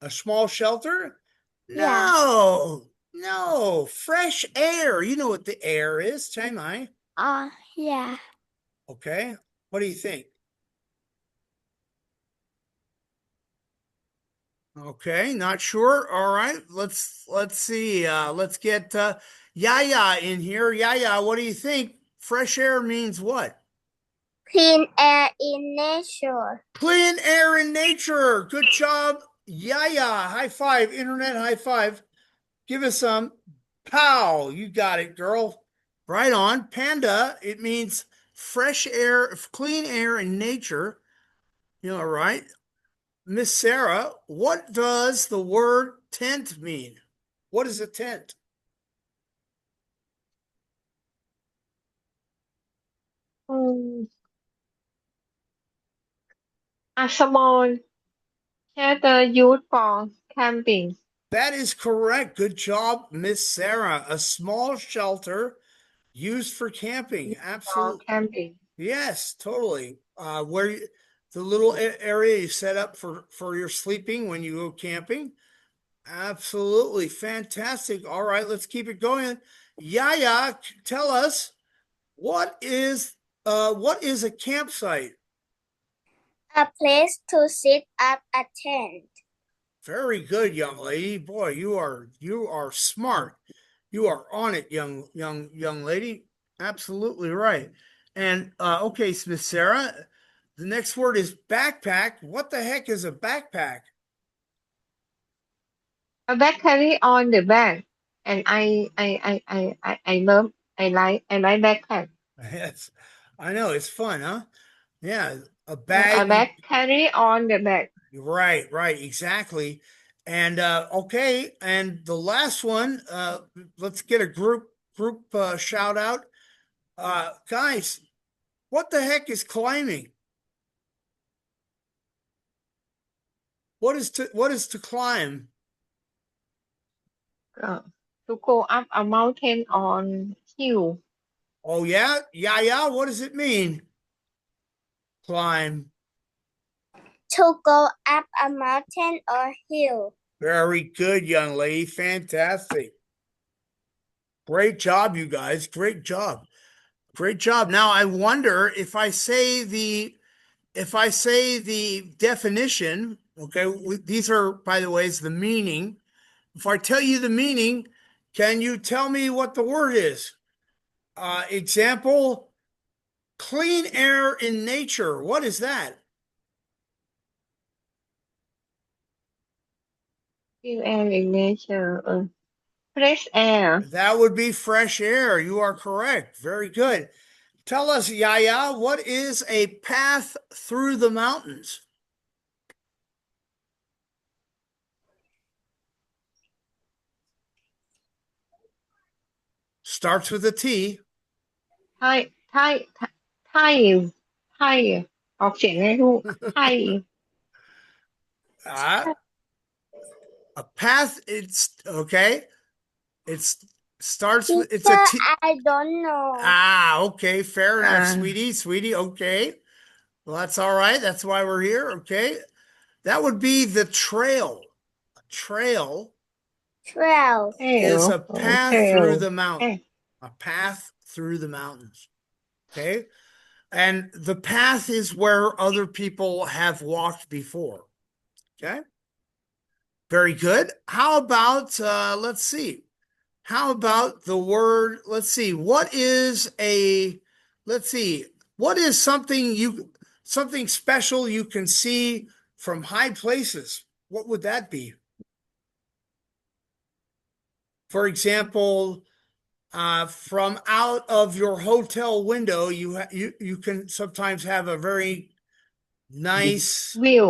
A small shelter? Yeah. No, no. Fresh air. You know what the air is,ใช่ไหม? Yeah. Okay. What do you think? Okay, not sure. All right. Let's see. Let's get Yaya in here. Yaya, what do you think? Fresh air means what? Clean air in nature. Clean air in nature. Good job. Yaya. High five. Internet high five. Give us some. Pow. You got it, girl. Right on. Panda, it means fresh air, clean air in nature. You know, right? Miss Sarah, what does the word tent mean? What is a tent? A small shelter used for camping. That is correct. Good job, Miss Sarah. A small shelter used for camping. For Absolutely. camping. Yes, totally. Where the little area you set up for your sleeping when you go camping. Absolutely fantastic. All right, let's keep it going. Yaya, tell us what is a campsite? A place to set up a tent. Very good, young lady. Boy, you are smart. You are on it, young lady. Absolutely right. And okay, Miss Sarah, the next word is backpack. What the heck is a backpack? A bag carry on the back. And I like backpack. Yes, I know it's fun, huh? Yeah, a A bag. bag carry on the back. Right, right, exactly. And okay, and the last one, let's get a group shout out. Guys, what the heck is climbing? What is to climb? To go up a mountain on hill. Oh yeah, yeah. What does it mean? Climb. To go up a mountain or hill. Very good, young lady. Fantastic. Great job, you guys. Great job. Great job. Now I wonder if I say the definition, okay, these are, by the way, is the meaning. If I tell you the meaning, can you tell me what the word is? Example, clean air in nature. What is that? Clean air in nature. fresh air. That would be fresh air. You are correct. Very good. Tell us, Yaya, what is a path through the mountains? Starts with a T. ไทยไทยไทยไทยออกเสียงไงลูกไทย A path, it's okay. It starts with, it's a Teacher, T. I don't know. Okay, fair enough, Ah. sweetie, okay. Well, that's all right. That's why we're here, okay. That would be the trail. A trail 12. is a โอ path เค through the mountain. A path through the mountains. Okay. And the path is where other people have walked before. Okay. Very good. How about, let's see. How about the word, let's see. What is something special you can see from high places? What would that be? For example, from out of your hotel window, you can sometimes have a very nice วิว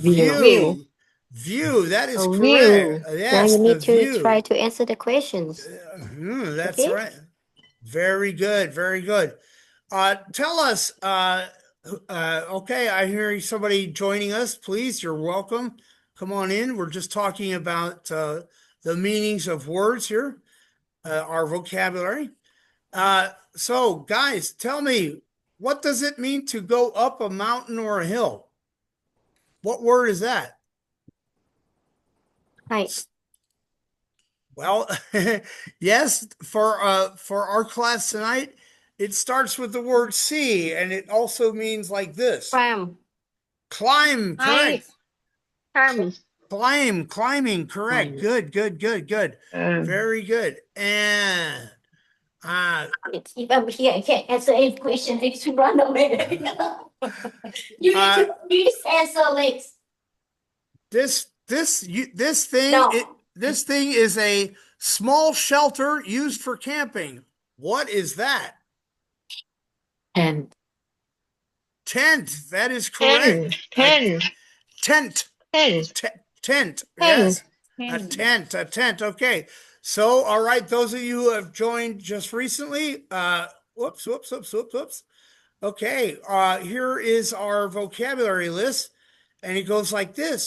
view. View, that is A correct. view. Now Yes, you the need to view. try to answer the questions. That's Okay. right. Very good. Very good. Tell us, okay, I hear somebody joining us. Please, you're welcome. Come on in. We're just talking about the meanings of words here, our vocabulary. So, guys, tell me, what does it mean to go up a mountain or a hill? What word is that? Height. Well, yes, for our class tonight, it starts with the word see, and it also means like this. Climb. Climb, correct. ข้าม Climbing, correct. Climb. Good. เออ Very good. And If I'm here, I can't answer any question. I need to run away. You need to please answer, Lex. this thing No. this thing is a small shelter used for camping. What is that? And Tent. That is เท่น correct. เท่น Tent. เท่น Tent. Tent. Yes. A tent. Okay. So, all right, those of you who have joined just recently, whoops. Okay, here is our vocabulary list, and it goes like this.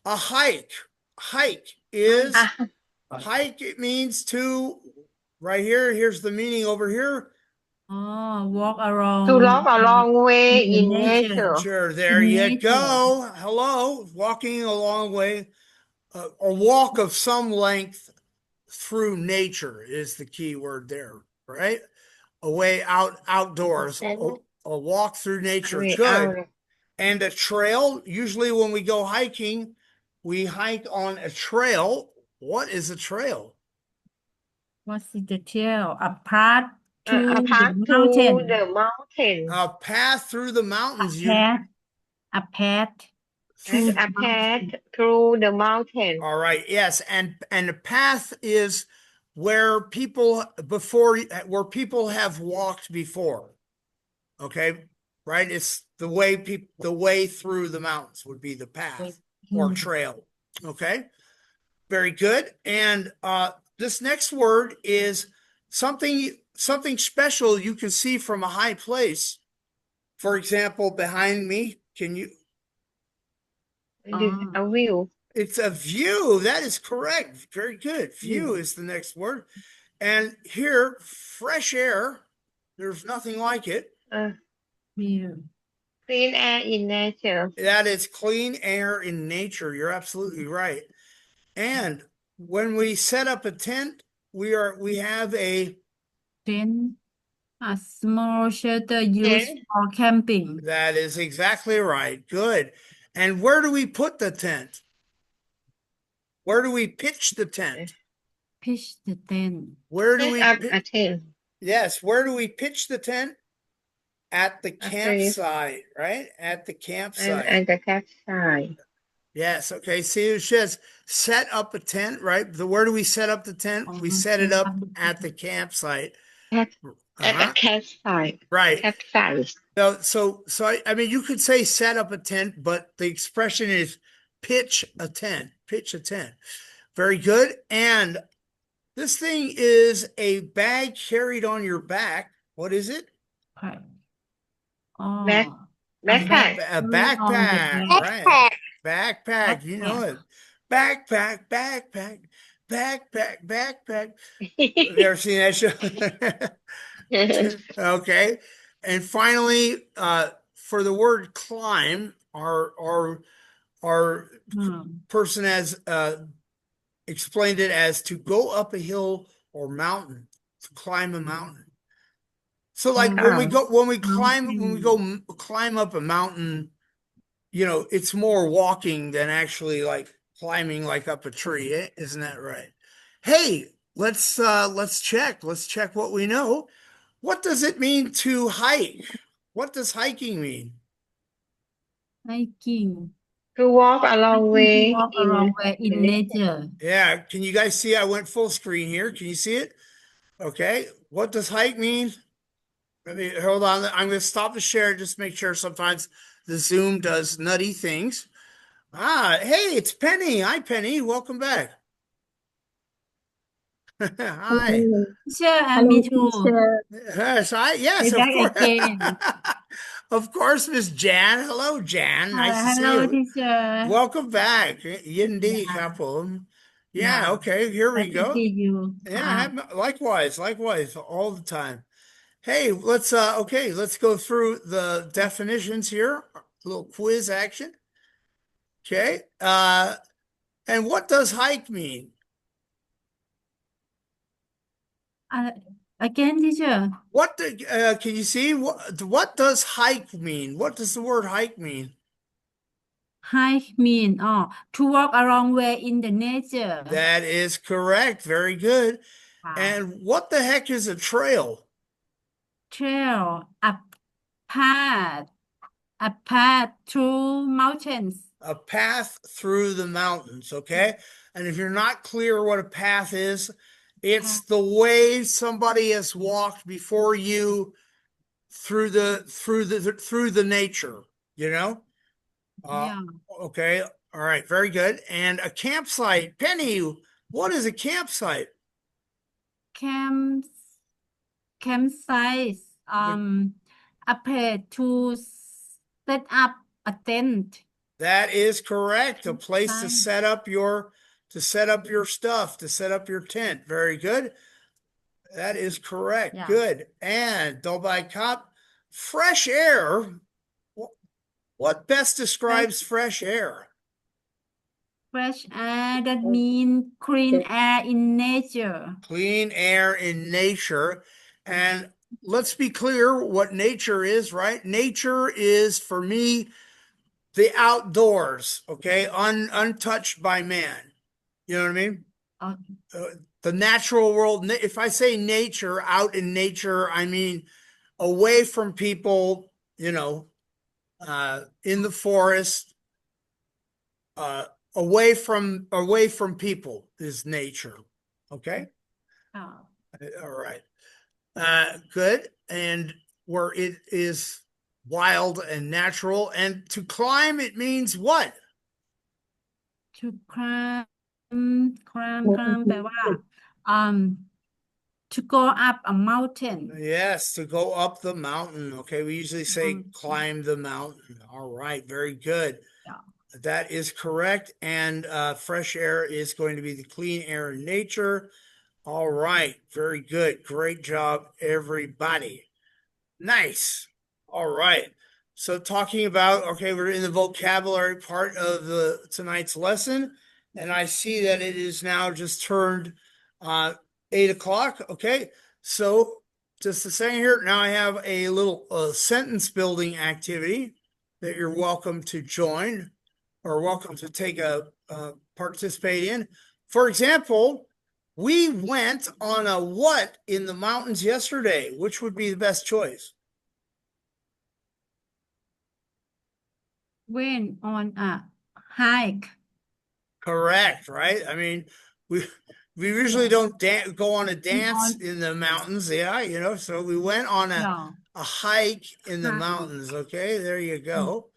A hike. Hike is อ่ะ hike. It means to, right here. Here's the meaning over here. Oh, walk around. to walk a long way in in nature. nature Sure, there you Nature. go. Hello, walking a long way, a walk of some length through nature is the key word there, right? A way outdoors, a walk through nature. way Good. out And a trail, usually when we go hiking, we hike on a trail. What is a trail? What is the trail? A path to a path the to mountain. the mountain A path through the mountains. A path and to a path through the mountain All right, yes, and a path is where people have walked before. Okay, right? It's the way through the mountains would be the path or trail. Okay, very good. And this next word is something special you can see from a high place. For example, behind me, can you? a view It's a view. That is correct. Very good. View is the next word. And here, fresh air. There's nothing like it. view. clean air in nature That is clean air in nature. You're absolutely right. And when we set up a tent, we have a Then a small shelter used Tent. for camping. that is exactly right. Good. And where do we put the tent? Where do we pitch the tent? Pitch the tent. Where do set we up pi- a tent Yes, where do we pitch the tent? At the At the- campsite, right? At the and campsite. at the campsite Yes. Okay. See, it says set up a tent, right? Where do we set up the tent? We set it up at the campsite. At a Uh-huh. campsite. Right. Campsite. So I mean, you could say set up a tent, but the expression is pitch a tent. Pitch a tent. Very good. And this thing is a bag carried on your back. What is it? Pack. Back Oh, backpack. A carry on the backpack, back. right? Backpack, you know Backpack. it. Backpack, backpack. You ever seen that show? Okay. And finally, for the word climb, our person has explained it as to go up a hill or mountain, to climb a mountain. So like when we go climb up a mountain, you know, it's more walking than actually like climbing like up a tree, isn't that right? Hey, let's check what we know. What does it mean to hike? What does hiking mean? Hiking. To walk a long To way walk around where in nature. Yeah, can you guys see? I went full screen here. Can you see it? Okay. What does hike mean? Let me hold on. I'm going to stop the share. Just make sure sometimes the Zoom does nutty things. Hey, it's Penny. Hi, Penny. Welcome back. Hi. Teacher, and me too. Yes, We're of back course. again. Of course, Miss Jan. Hello, Jan. Nice to see Hello, you. teacher. Welcome back. Yindi Yeah. Kapul. Yeah, Yeah. okay, here we Nice to go. see you. Yeah, likewise, all the time. Hey, let's go through the definitions here. A little quiz action. Okay. And what does hike mean? Again, teacher. Can you see what does hike mean? What does the word hike mean? Hike mean to walk around where in the nature. That is correct. Very good. And what the heck is a trail? Trail, a path through mountains. A path through the mountains, okay? And if you're not clear what a path is, it's the way somebody has walked before you through the nature, you know? Yeah. Okay. All right. Very good. And a campsite. Penny, what is a campsite? Campsite, a place to set up a tent. That is correct. A place to Campsite. set up your stuff, to set up your tent. Very good. That is correct. Yeah. Good. And Toby Cop, fresh air. What best describes fresh air? Fresh air, that means clean air in nature. Clean air in nature. And let's be clear what nature is, right? Nature is, for me, the outdoors, okay? Untouched by man. You know what I mean? The natural world. If I say nature, out in nature, I mean away from people, you know, in the forest, away from people is nature. Okay. Oh. All right. Good. And where it is wild and natural. And to climb, it means what? To climb แปลว่า to go up a mountain. Yes, to go up the mountain. Okay, we usually say climb the mountain. All right, very good. Yeah. That is correct. And fresh air is going to be the clean air in nature. All right, very good. Great job, everybody. Nice. All right. So talking about, okay, we're in the vocabulary part of tonight's lesson, and I see that it is now just turned 8 o'clock. Okay, so just to say here, now I have a little sentence building activity that you're welcome to join or welcome to take participate in. For example, we went on a what in the mountains yesterday? Which would be the best choice? Went on a hike. Correct, right? I mean, we usually don't go on a dance on- in the mountains, yeah, you know, so we went on Yeah. a hike in the Hike. mountains. Okay, there you go.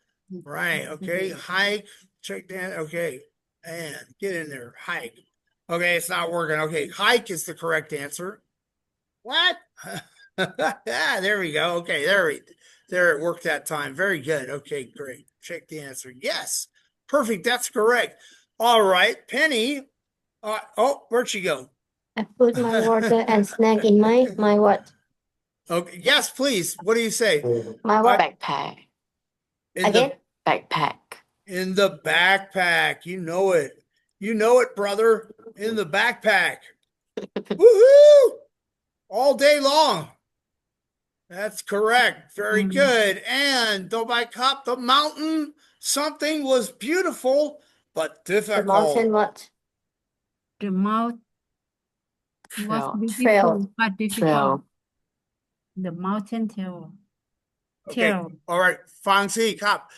Right, okay, hike, check that. Okay, and get in there, hike. Okay, it's not working. Okay, hike is the correct answer. What? Yeah, there we go. Okay, there it worked that time. Very good. Okay, great. Check the answer. Yes, perfect. That's correct. All right, Penny. Oh, where'd she go? I put my water and snack in my what? Okay, yes, please. What do you say? My what? Backpack. In Again? Backpack. in the backpack. You know it. You know it, brother. In the backpack. Woohoo! All day long. That's correct. Very good. And though by cop the mountain, something was beautiful but The difficult. mountain what? The mouth was Trail. beautiful Trail. but difficult. Trail. The mountain tail. Okay. Tail. All right. Fancy cop.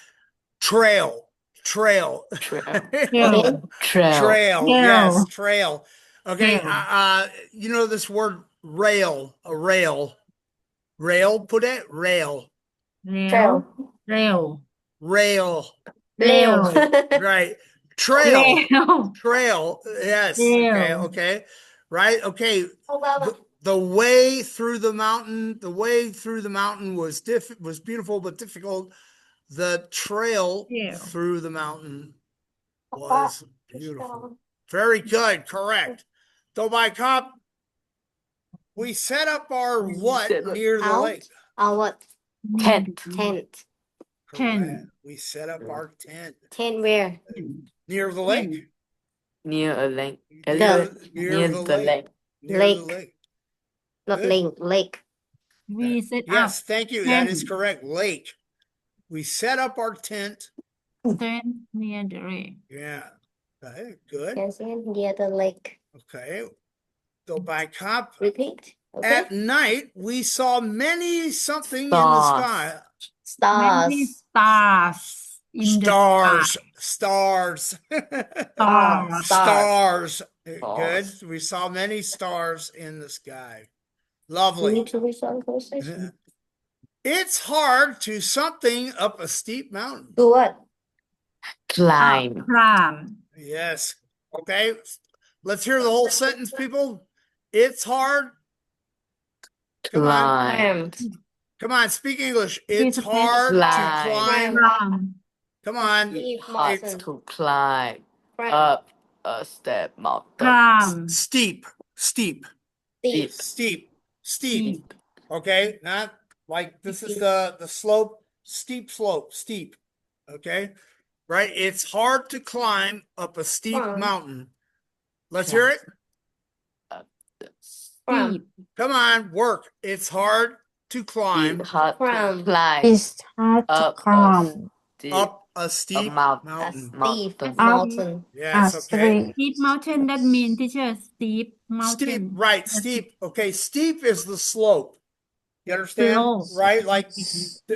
Trail. Trail. Trail. Again? Trail. Trail. Trail. Yes, trail. Okay. Trail. You know this word rail, a rail. Rail, put it rail. Trail. Rail. Rail. Rail. Right. Trail. Rail. Trail. Yes. Trail. Okay. Okay. Right. Okay. The way through the mountain, was beautiful but difficult. The trail Trail. through the mountain was beautiful. Very good. Correct. So by cop, we set up our what near the Out. lake? Our what? Tent. Tent. Correct. We set up our tent Tent where? near the lake. Near a lake. Near the lake. Near the Lake. lake. Not Good. lake. Lake. We set Yes, up thank you. That is tent. correct. Lake. We set up our tent. tent near the lake. Yeah. Okay, good. Yes, near the lake. Okay. So by cop, Repeat. Okay. at night, we saw many something in the Stars. sky. Many Stars. stars in the Stars. sky. Stars. Stars. Stars. Stars. Good. We saw many stars in the sky. You Lovely. need to resolve conversation. It's hard to something up a steep mountain. Do what? Climb. Climb. Yes. Okay. Let's hear the whole sentence, people. It's hard. Come on. Climb. Come on. Speak English. It's It's hard to climb. climb. Climb. Come on. Steep It's hard mountain. to climb Climb. up a step mountain. Climb. Steep. Steep. Steep. Steep. Steep. Steep. Okay. Not like this is the slope. Steep slope. Steep. Okay. Right. It's hard to climb up a steep Climb. mountain. Let's hear it. Climb. Come on. Work. It's hard to climb It's hard Climb. to climb It's hard to up climb. up a steep mountain. A mountain. steep Mountain. mountain. Yes. Okay. Steep mountain, that means teacher, steep Steep. mountain. Right. Steep. Okay. Steep is the slope. You understand? Slope. Right? Like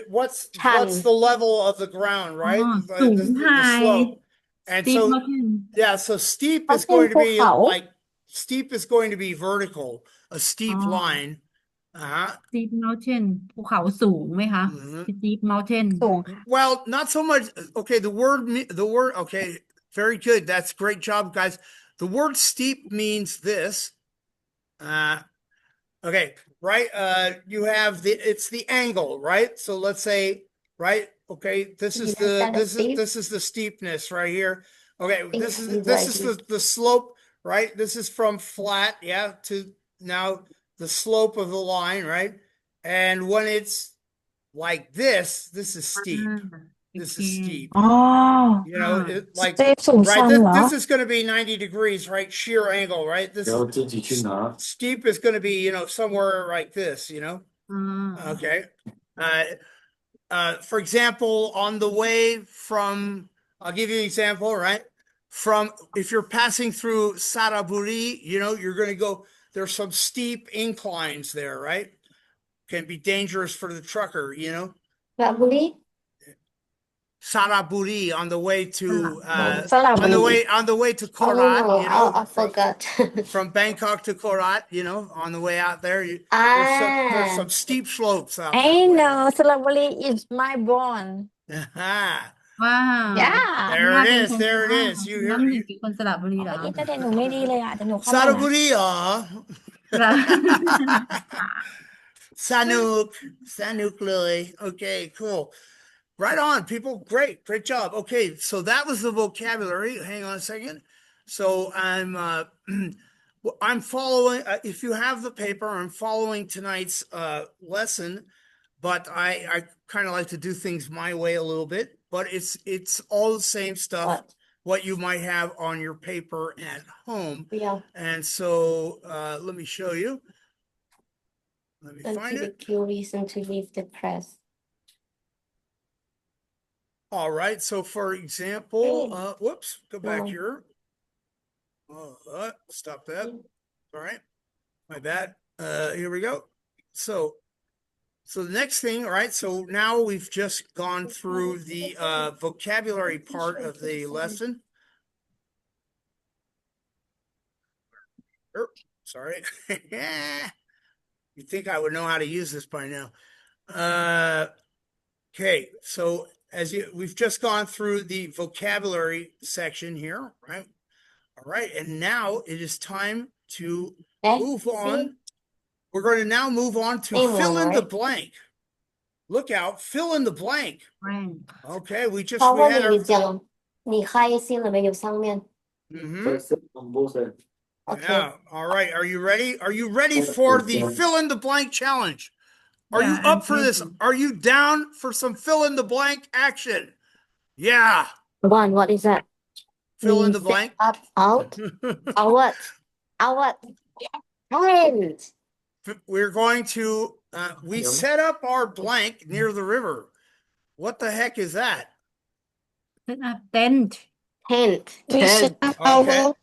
what's the level of the ground, right? Oh, Theสูง high. slope. And Steep so mountain. yeah, so steep is going to be like steep is going to be vertical, a steep Oh. line. Uh-huh. Steep mountain ภูเขาสูงไหมคะ Mhm. Steep mountain สูง Well, not so much. Okay, the word. Okay, very good. That's great job, guys. The word steep means this. Okay, right. You have it's the angle, right? So let's say, right. Okay, this is Yeah, kind of steep. this is the steepness right here. Okay, this is Like the slope, right? This is from flat, yeah, to now the slope of the line, right? And when it's like this is steep. This is steep. อ๋อ You know, like สเตปสูงชัน right. เหรอ This is going to be 90 degrees, right? Sheer angle, right? This is steep is going to be, somewhere like this, อืม Okay. For example, on the way from, I'll give you an example, right? From if you're passing through Saraburi, you're going to go, there's some steep inclines there, right? Can be dangerous for the trucker, ราชบุรี Saraburi on the way to Saraburi. on the way to Oh, Korat, no, you know, I forgot. from Bangkok to Korat, you know, on the way out there. There's Ah, some steep slopes out I that way. know Saraburi is my born. Aha. ว้าว Yeah. There น่า it เป็น is. คน There it อ้าว is. You น้ำหนึ่ง hear เป็นคนสระบุรีเหรอ อินเทอร์เน็ตหนูไม่ดีเลยอ่ะแต่หนูเข้าไปนะ Saraburi, เหรอ Sanuk. Sanuk Lily. Okay, cool. Right on, people. Great job. Okay, so that was the vocabulary. Hang on a second. So I'm following. If you have the paper, I'm following tonight's lesson, but I kind of like to do things my way a little bit. But it's all the same stuff. What you might have on your paper at home. Yeah. And so let me show you. Let me Don't find give it. a cute reason to leave the press. All right. So for example, Hey. whoops, go back No. here. Stop that. All right. My bad. Here we go. So the next thing, all right. So now we've just gone through the vocabulary part of the lesson. Sorry. You'd think I would know how to use this by now. Okay, so we've just gone through the vocabulary section here, right? All right, and now it is time to move on. We're going to now move on to fill in the blank. Look out, fill in the blank. Okay, we had เพราะว่า你 our 讲你开心了没有上面 Okay. Yeah. All right. Are you ready? Are you ready for the fill in the blank challenge? Are you Yeah, up for this? ready. Are you down for some fill in the blank action? Yeah. One, what is that? Fill in We the blank. set up out our talent. We're going to we set up our blank near the river. What the heck is that? Set up tent Tent. We set up Okay.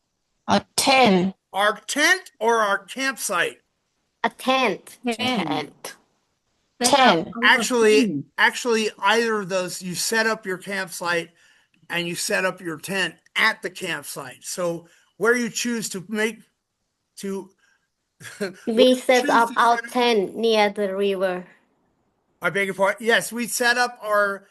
our tent. Our tent or our campsite? A tent. Tent. Set Tent. up our tent. Actually, either of those, you set up your campsite and you set up your tent at the campsite. So where you choose to make to We set choose up to our set up- tent near the river. I beg your pardon. Yes, we set up our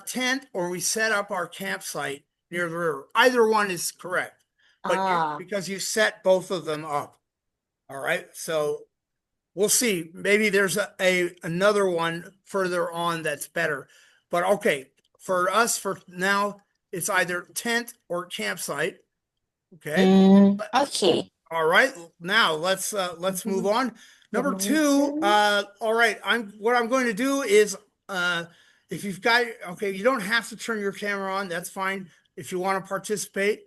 tent or we set up our campsite near the river. Either one is correct. But because you set both of them up. All right. So we'll see. Maybe there's another one further on that's better. But okay, for us for now, it's either tent or campsite. Okay. Okay. All right. Now let's move on. Number 2, all right, what I'm going to do is if you've got you don't have to turn your camera on, that's fine if you want to participate.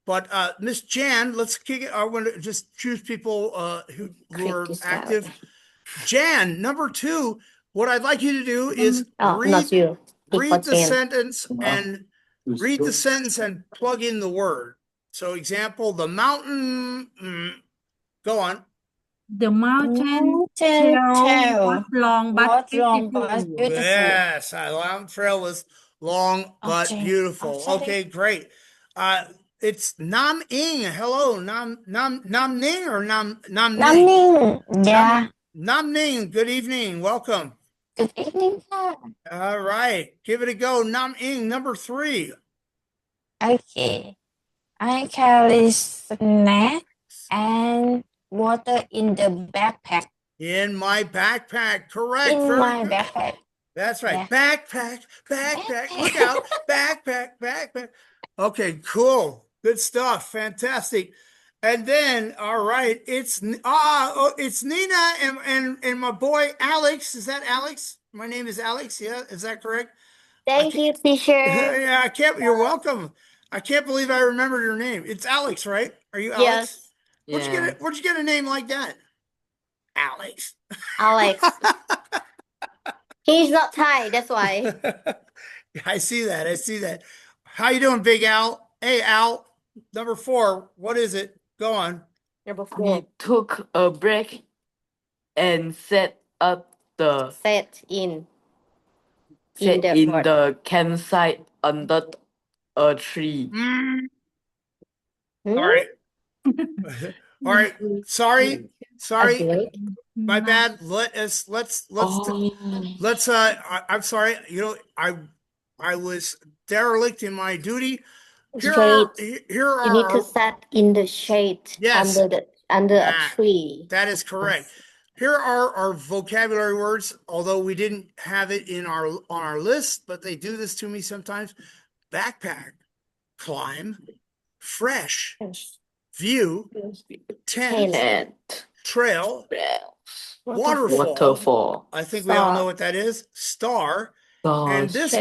But Miss Jan, let's kick it. I want to just choose people who are active. Jan, number 2, what I'd like you to do is not you. read the sentence and plug in the word. So example, the mountain, go on. The mountain Trail trail was long but was long but beautiful. beautiful. Yes, mountain trail was long but Okay, beautiful. okay. Okay, great. It's Nam Ing. Hello, Nam Ning or Nam Ning? Namning. Yeah. Nam Ning. Good evening. Welcome. Good evening, sir. All right, give it a go. Nam Ing, number 3. Okay. I carry snack and water in the backpack. In my backpack. Correct. In Very my good. backpack. That's right. Yeah. Backpack. Look out. Backpack. Okay, cool. Good stuff. Fantastic. And then, all right, it's Nina and my boy Alex. Is that Alex? My name is Alex. Yeah, is that correct? Thank you, teacher. Yeah, you're welcome. I can't believe I remembered your name. It's Alex, right? Are you Alex? Yes. Where'd you get a name like that? Alex. Alex. He's not Thai, that's why. I see that. How you doing, Big Al? Hey, Al. Number 4. What is it? Go on. Number We 4. took a break and set up the Set in. Sit the in forest. the campsite under a tree. All right. All right. Sorry. My bad. Let's I'm sorry. You know, I was derelict in my duty. Here are You need to sit in the shade Yes. under a tree. That is correct. Here are our vocabulary words, although we didn't have it on our list, but they do this to me sometimes. Backpack, climb, fresh, view, tent, Tent. trail, Waterfall. Waterfall. I think we all know what that is. Star. And this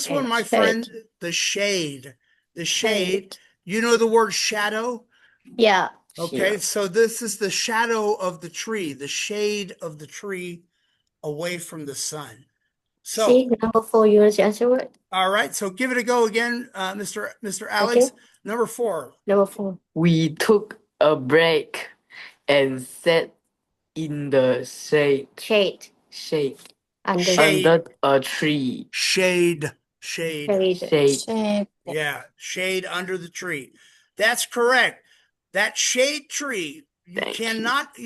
one, my friend, the shade. The shade. You know the word shadow? Yeah. Okay, so this is the shadow of the tree, the shade of the tree away from the sun. So, See, number 4, you want to answer what? all right, so give it a go again, Mr. Alex. Okay. Number 4. Number 4. We took a break and sat in the shade. Shade. Under Shade. Under a tree. Shade. Shade. Yeah, shade under the tree. That's correct. That shade tree, you cannot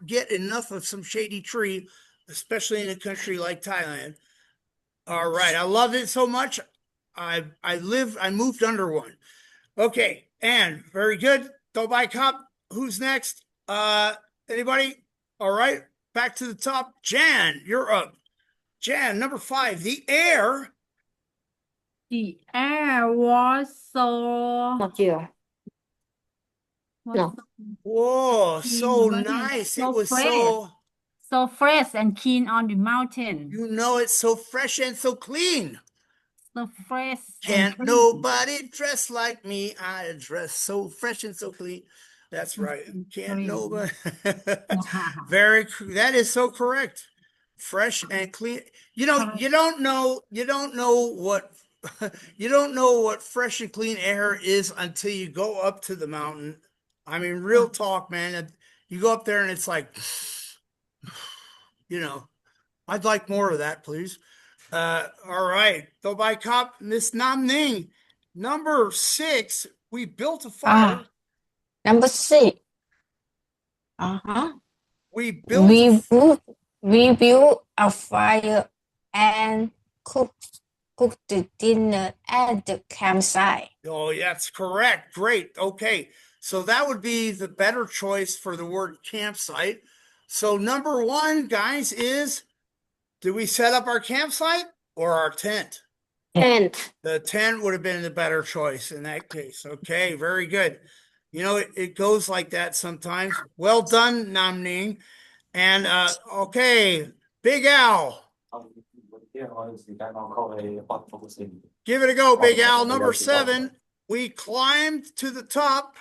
get enough of some shady tree, especially in a country like Thailand. All right, I love it so much. I moved under one. Okay, and very good. Toby Cop. Who's next? Anybody? All right, back to the top. Jan, you're up. Jan, number 5. The air. The air was so Not you. No. Whoa, so clean, nice. so It was fresh. So fresh and clean on the mountain. you know, it's so fresh and so clean. So fresh and Can't clean. nobody dress like me. I dress so fresh and so clean. That's right. Can't nobody. That is so correct. Fresh and clean. You know, you don't know what you don't know what fresh and clean air is until you go up to the mountain. I mean, real talk, man. You go up there and it's like, you know, I'd like more of that, please. All right. Go by cop, Miss Nam Ning. Number 6, we built a fire. Number 6. Uh-huh. We built We built a fire and cooked the dinner at the campsite. Oh, that's correct. Great. Okay. So that would be the better choice for the word campsite. So number 1, guys, is do we set up our campsite or our tent? Tent. The tent would have been the better choice in that case. Okay, very good. You know, it goes like that sometimes. Well done, Nam Ning. And okay, Big Al. Give it a go, Big Al. Number 7, we climbed to the top.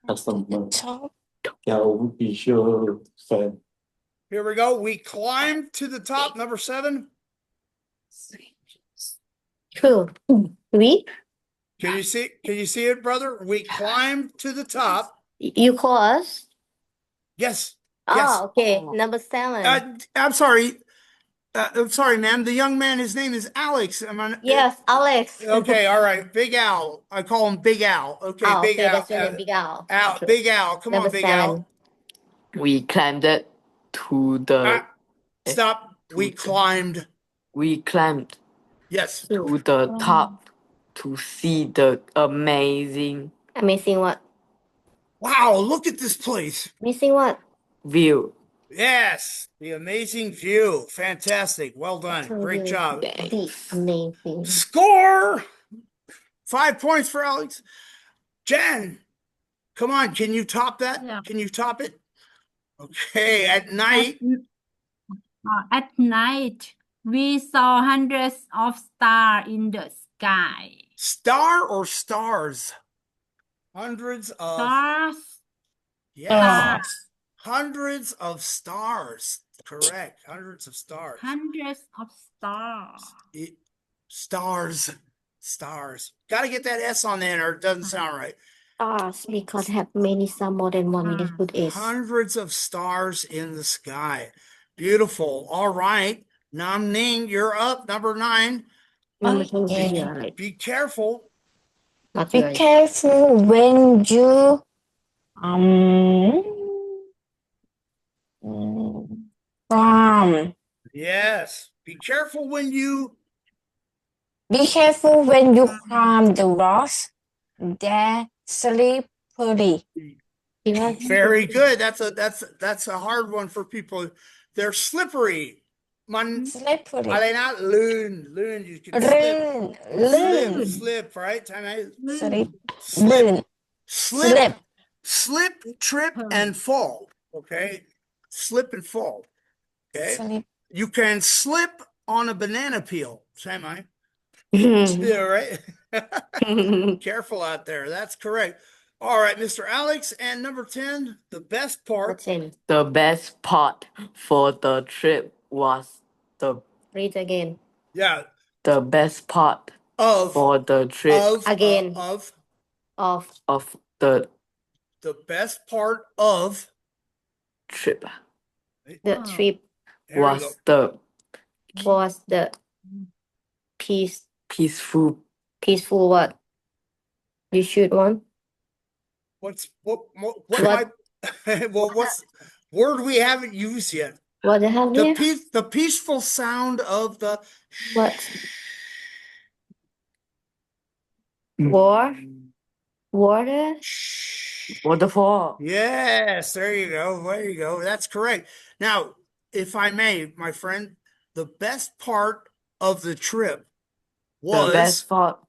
Top. Here we go. We climbed to the top. Number 7. True. We? Can you see it, brother? We climbed to the top. You call us? Yes. Oh, okay. Number 7. I'm sorry. I'm sorry, ma'am. The young man, his name is Alex. Yes, Alex. Okay, all right. Big Al. I call him Big Al. Okay, Oh, Big okay, Al. that's your name, Big Al. Al. Big Al. Come Number on, Big 7. Al. We climbed to the Stop. We climbed. Yes. To the top to see the amazing Amazing what? Wow, look at this place. Amazing what? view. Yes, the amazing view. Fantastic. Well done. Great job. The amazing. Score! 5 points for Alex. Jen, come on. Can you top that? Yeah. Can you top it? Okay, at night. At night, we saw hundreds of stars in the sky. Star or stars? Hundreds of Stars. Yeah. Hundreds of stars. Correct. Hundreds of stars. Hundreds of stars. Stars. Got to get that S on there or it doesn't sound right. Stars, because have many some more than one. We need to put S. Hundreds of stars in the sky. Beautiful. All right. Nam Ning, you're up. Number 9. Number 2 is Okay. here, right? Be careful. Not Be right. careful when you um from. Yes. Be careful when you. Be careful when you climb the rocks. They're slippery. Very good. That's a hard one for people. They're slippery. Man, Slippery. Alena, learn. You can Learn. slip, right? Time out. Slip. Slip, Slip. trip, and fall. Okay, slip and fall. Okay, Slip. you can slip on a banana peel. Same I. Yeah, right. Careful out there. That's correct. All right, Mr. Alex, and number 10, the best part. What's in? The best part for the trip was the Read again. Yeah, the best part of for the trip Again. of Of the best part of trip the trip there we go. was the was the peaceful peaceful what? You shoot one? What What? might well what's word we haven't used yet? What the hell here? The peaceful sound of the What? War? Water? waterfall. Yes, there you go. There you go. That's correct. Now, if I may, my friend, the best part of the trip was The best part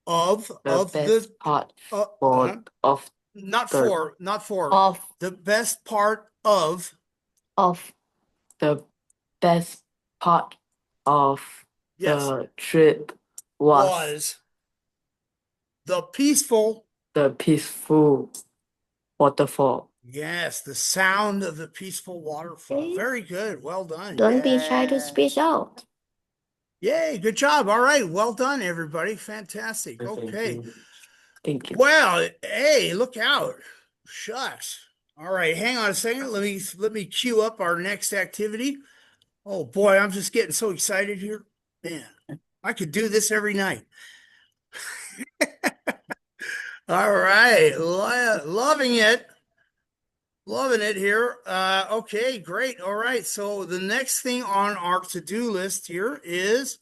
of the the best part for of not the- for not for Of the best part of the best part of yes the trip was was the peaceful. the peaceful waterfall. Yes, the sound of the peaceful waterfall. See? Very good. Well done. don't be shy to Yeah. speak out. Yay, good job. All right. Well done, everybody. Fantastic. Thank Okay. you. Thank you. Well, hey, look out. Shucks. All right, hang on a second. Let me queue up our next activity. Oh boy, I'm just getting so excited here. Man, I could do this every night. All right. Loving it. Loving it here. Okay, great. All right. So the next thing on our to-do list here is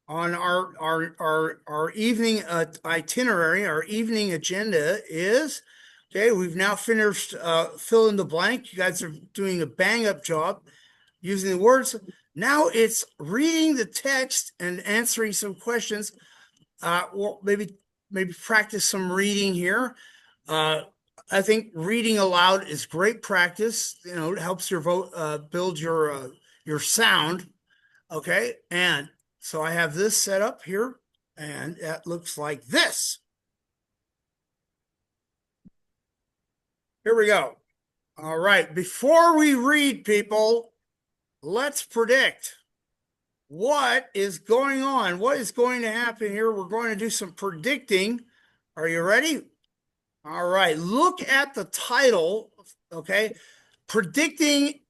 on our evening itinerary, our evening agenda is, okay, we've now finished fill in the blank. You guys are doing a bang up job using the words. Now it's reading the text and answering some questions. Well, maybe practice some reading here. I think reading aloud is great practice. You know, it helps your build your sound. Okay, and so I have this set up here, and it looks like this. Here we go. All right, before we read, people, let's predict what is going on. What is going to happen here? We're going to do some predicting. Are you ready? All right, look at the title, okay? Predicting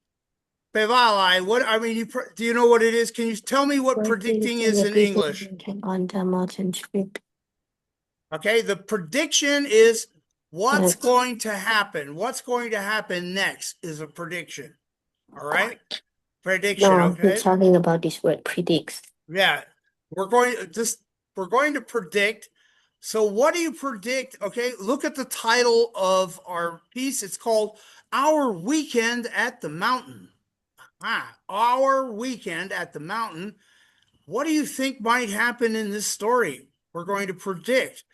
Pevalai. What I mean, do you know what it is? Can you tell me what predicting is in English? On the mountain trip. Okay, the prediction is what's going to happen. What's going to happen next is a prediction. All right? Prediction, No, okay? we're talking about this word predicts. Yeah. We're going to predict. So what do you predict? Okay, look at the title of our piece. It's called Our Weekend at the Mountain. Our Weekend at the Mountain. What do you think might happen in this story? We're going to predict.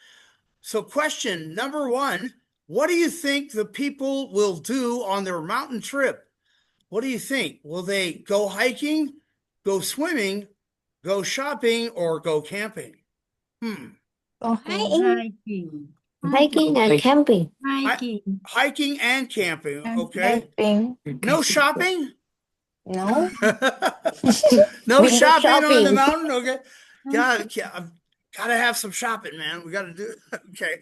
So question number 1, what do you think the people will do on their mountain trip? What do you think? Will they go hiking, go swimming, go shopping, or go camping? Go hiking. Hiking and camping. Hiking and camping, okay. Camping. No shopping? No. No shopping on the shopping. mountain, okay. Gotta have some shopping, man. We gotta do it. Okay,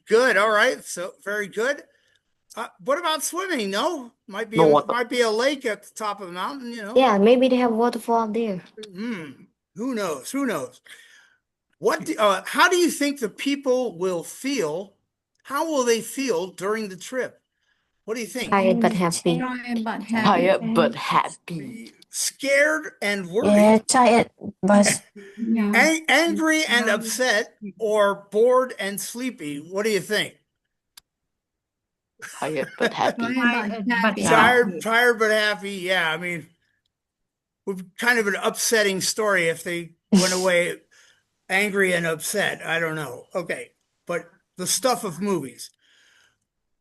good. All right, so very good. What about swimming? No, might be No water. might be a lake at the top of the mountain, you know. Yeah, maybe they have waterfall there. Who knows? Who knows? How do you think the people will feel? How will they feel during the trip? What do you think? Tired but happy. Tired but happy. Scared and worried. Yeah, tired, but Angry and upset, or bored and sleepy? What do you think? Tired but happy. Tired but happy. Yeah, I mean, we've kind of an upsetting story if they went away angry and upset. I don't know. Okay, but the stuff of movies.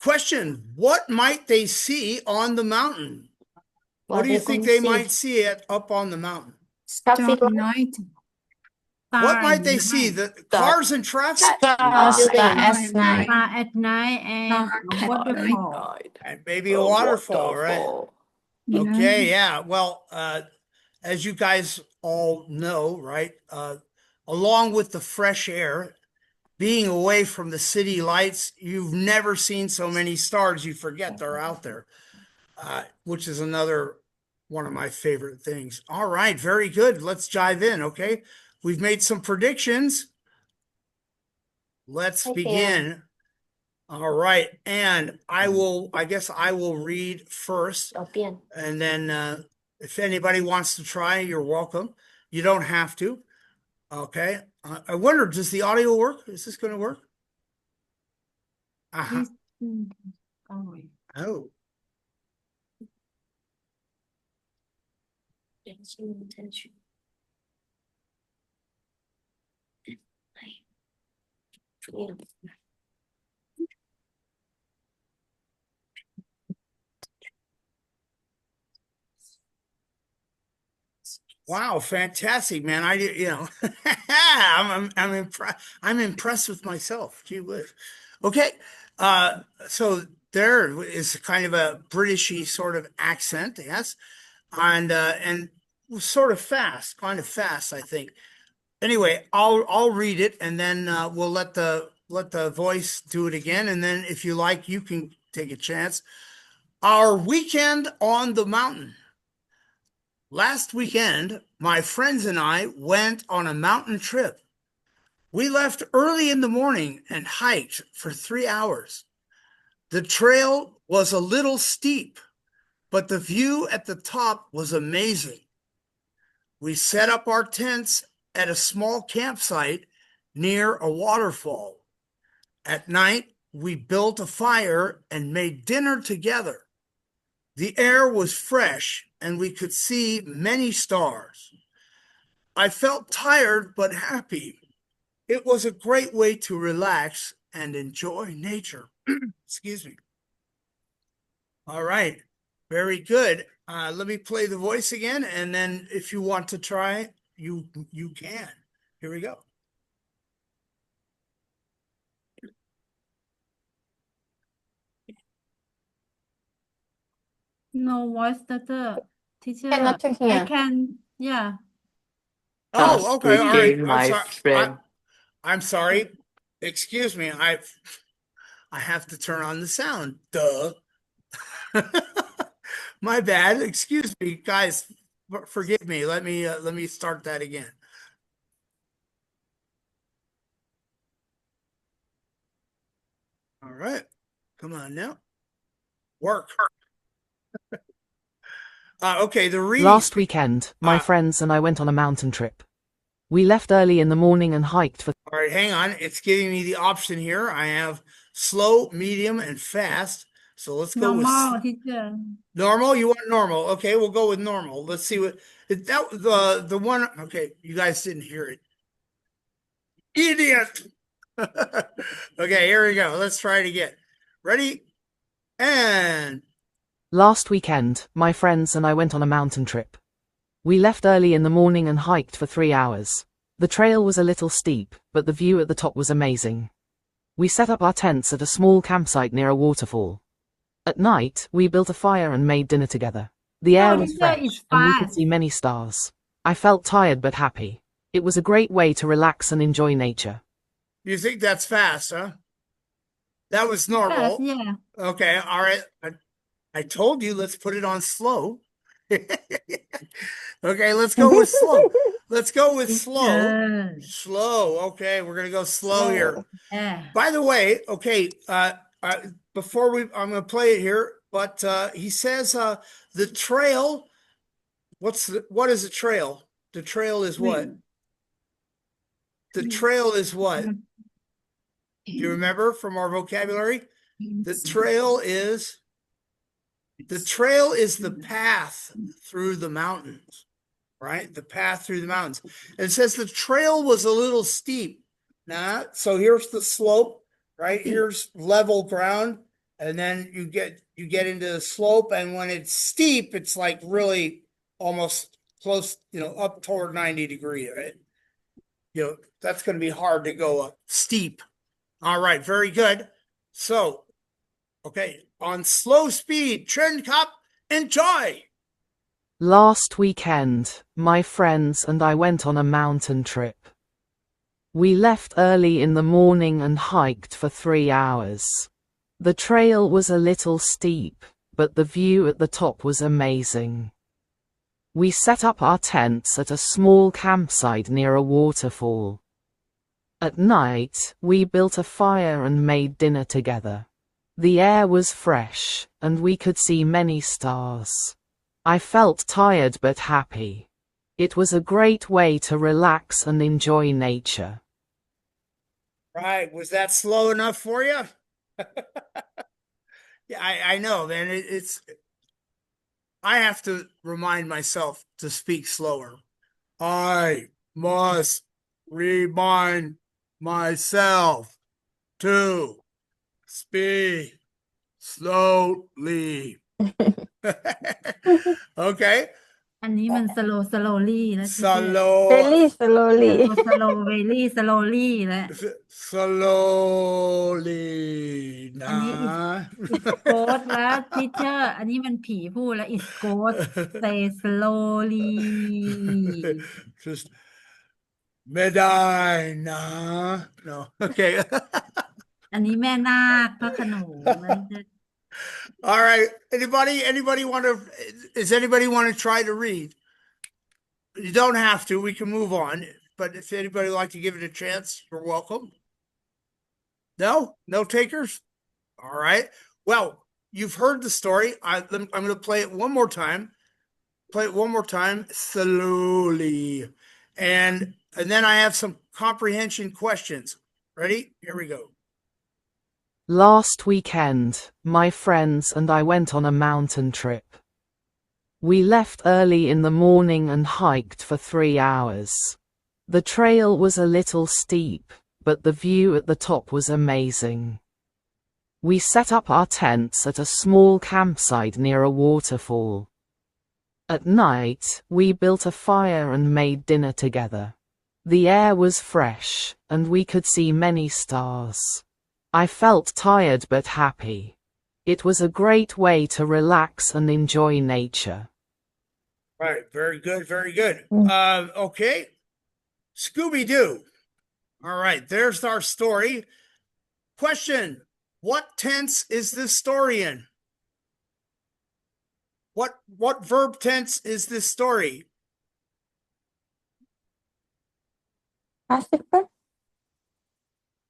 Question: what might they see on the mountain? What do you think they might see up on the mountain? Traffic What might they see? The cars and traffic? stars at night. At night and waterfall. And maybe a waterfall, right? Okay, yeah. Well, as you guys all know, right, along with the fresh air, being away from the city lights, you've never seen so many stars you forget they're out there, which is another one of my favorite things. All right, very good. Let's dive in, okay? We've made some predictions. Let's begin. All right, and I guess I will read first, and then if anybody wants to try, you're welcome. You don't have to. Okay. I wonder, does the audio work? Is this going to work? Oh. Wow, fantastic, man. I'm impressed with myself. Gee whiz. Okay. So there is kind of a Britishy sort of accent, yes. And sort of fast, kind of fast, I think. Anyway, I'll read it, and then we'll let the voice do it again, and then if you like, you can take a chance. Our weekend on the mountain. Last weekend, my friends and I went on a mountain trip. We left early in the morning and hiked for 3 hours. The trail was a little steep, but the view at the top was amazing. We set up our tents at a small campsite near a waterfall. At night, we built a fire and made dinner together. The air was fresh and we could see many stars. I felt tired but happy. It was a great way to relax and enjoy nature. Excuse me. All right. Very good. Let me play the voice again, and then if you want to try, you can. Here we go. No voice stutter. Teacher, Cannot hear. I can, yeah. Oh, okay. All right. My friend. I'm sorry. Excuse me. I have to turn on the sound. Duh. My bad. Excuse me, guys. Forgive me. Let me start that again. All right. Come on now. Work. Okay, the reading. Last weekend, my friends and I went on a mountain trip. We left early in the morning and hiked for... All right, hang on. It's giving me the option here. I have slow, medium, and fast. So let's go Normal, with teacher. normal. You want normal? Okay, we'll go with normal. Let's see what the one. Okay, you guys didn't hear it. Idiot. Okay, here we go. Let's try it again. Ready? And Last weekend, my friends and I went on a mountain trip. We left early in the morning and hiked for 3 hours. The trail was a little steep, but the view at the top was amazing. We set up our tents at a small campsite near a waterfall. At night, we built a fire and made dinner together. The air was fresh, and we could see many stars. I felt tired but happy. It was a great way to relax and enjoy nature. you think that's fast, huh? That was Yes, normal. yeah. Okay, all right. I told you, let's put it on slow. Okay, let's go with slow. Let's go with slow. Slow. Okay, we're gonna go slow here. Yeah. By the way, okay, before I'm gonna play it here, but he says the trail. What is a trail? The trail is what? The trail is what? Do you remember from our vocabulary? The trail is the path through the mountains, right? The path through the mountains. And it says the trail was a little steep. So here's the slope, right? Here's level ground, and then you get into the slope, and when it's steep, it's like really almost close, up toward 90 degree, right? That's going to be hard to go up steep. All right, very good. So, okay, on slow speed, Trend Cup, enjoy. Last weekend, my friends and I went on a mountain trip. We left early in the morning and hiked for 3 hours. The trail was a little steep, but the view at the top was amazing. We set up our tents at a small campsite near a waterfall. At night, we built a fire and made dinner together. The air was fresh, and we could see many stars. I felt tired but happy. It was a great way to relax and enjoy nature. Right. Was that slow enough for you? Yeah, I know, man. I have to remind myself to speak slower. I must remind myself to speak slowly. Okay. อันนี้มัน slowly แล้ว Slow. Very slowly. slow very slowly แล้ว Slowly อันนี้ นะ it's ghost แล้ว teacher อันนี้มันผีพูดแล้ว it's ghost say slowly Just ไม่ได้นะ No. Okay. อันนี้แม่นาคพระโขนงแล้ว All right. Does anybody want to try to read? You don't have to. We can move on. But if anybody would like to give it a chance, you're welcome. No? No takers? All right. Well, you've heard the story. I'm going to play it one more time. Play it one more time slowly. And then I have some comprehension questions. Ready? Here we go. Last weekend, my friends and I went on a mountain trip. We left early in the morning and hiked for 3 hours. The trail was a little steep, but the view at the top was amazing. We set up our tents at a small campsite near a waterfall. At night, we built a fire and made dinner together. The air was fresh, and we could see many stars. I felt tired but happy. It was a great way to relax and enjoy nature. Right. Very good. Very good. Okay. Scooby-Doo. All right. There's our story. Question. What tense is this story in? What verb tense is this story? Past simple.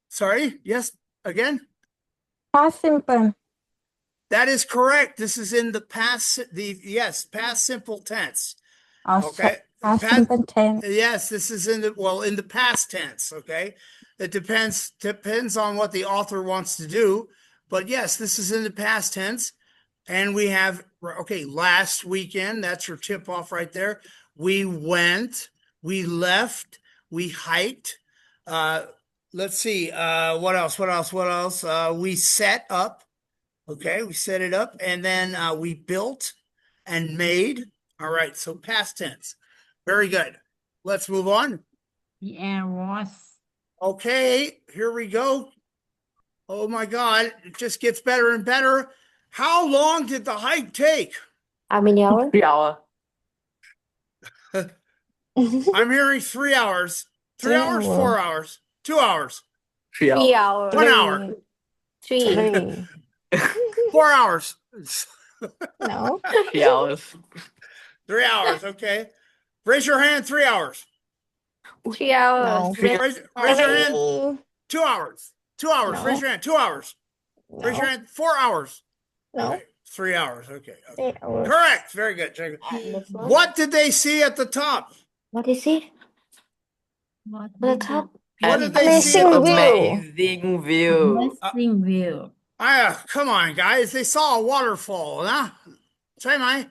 Sorry? Yes. Again? Past simple. That is correct. This is in the past simple tense. Okay. Past simple tense. Yes, this is in the past tense. Okay. It depends on what the author wants to do. But yes, this is in the past tense. And we have, last weekend, that's your tip off right there. We went, we left, we hiked. Let's see. What else? We set up. Okay. We set it up, and then we built and made. All right. So past tense. Very good. Let's move on. the air was Okay. Here we go. Oh my God. It just gets better and better. How long did the hike take? How many hours? 3 hours. I'm hearing 3 hours. 3 hours, 4 hours, 2 hours, 3 hours. 3 hours. 1 hour. Three. 3. 4 hours. No. 3 hours. 3 hours. Okay. Raise your hand. 3 hours. 3 hours. No. Raise your hand. 3. 2 hours. 2 hours. No. Raise your hand. 2 hours. Raise your No. hand. 4 hours. No. Okay. 3 hours. Okay. 3 hours. Correct. Very good. What did they see at the top? What is it? What The did top. What they did they see at Amazing the top? view. Amazing view. Amazing view. Come on, guys. They saw a waterfall, huh? Try mine.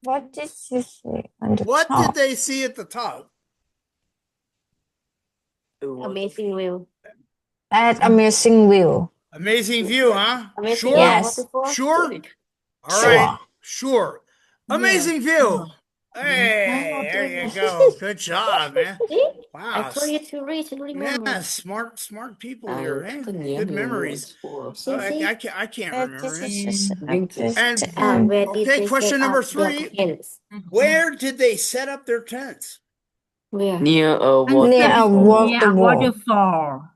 What did you see on the What top? did they see at the top? Amazing view. That amazing view. Amazing view, huh? Amazing Sure? Yes. waterfall. Sure? All right. Sure. Sure. Amazing view. Hey, there you go. Good job, man. See? I Wow. told you to read and remember. Yeah, smart people here, eh? Good memories. See, see? I can't That remember. is And Where did okay, they question set number up their 3. tents? Where did they set up their tents? Where? Near a near a waterfall. Waterfall.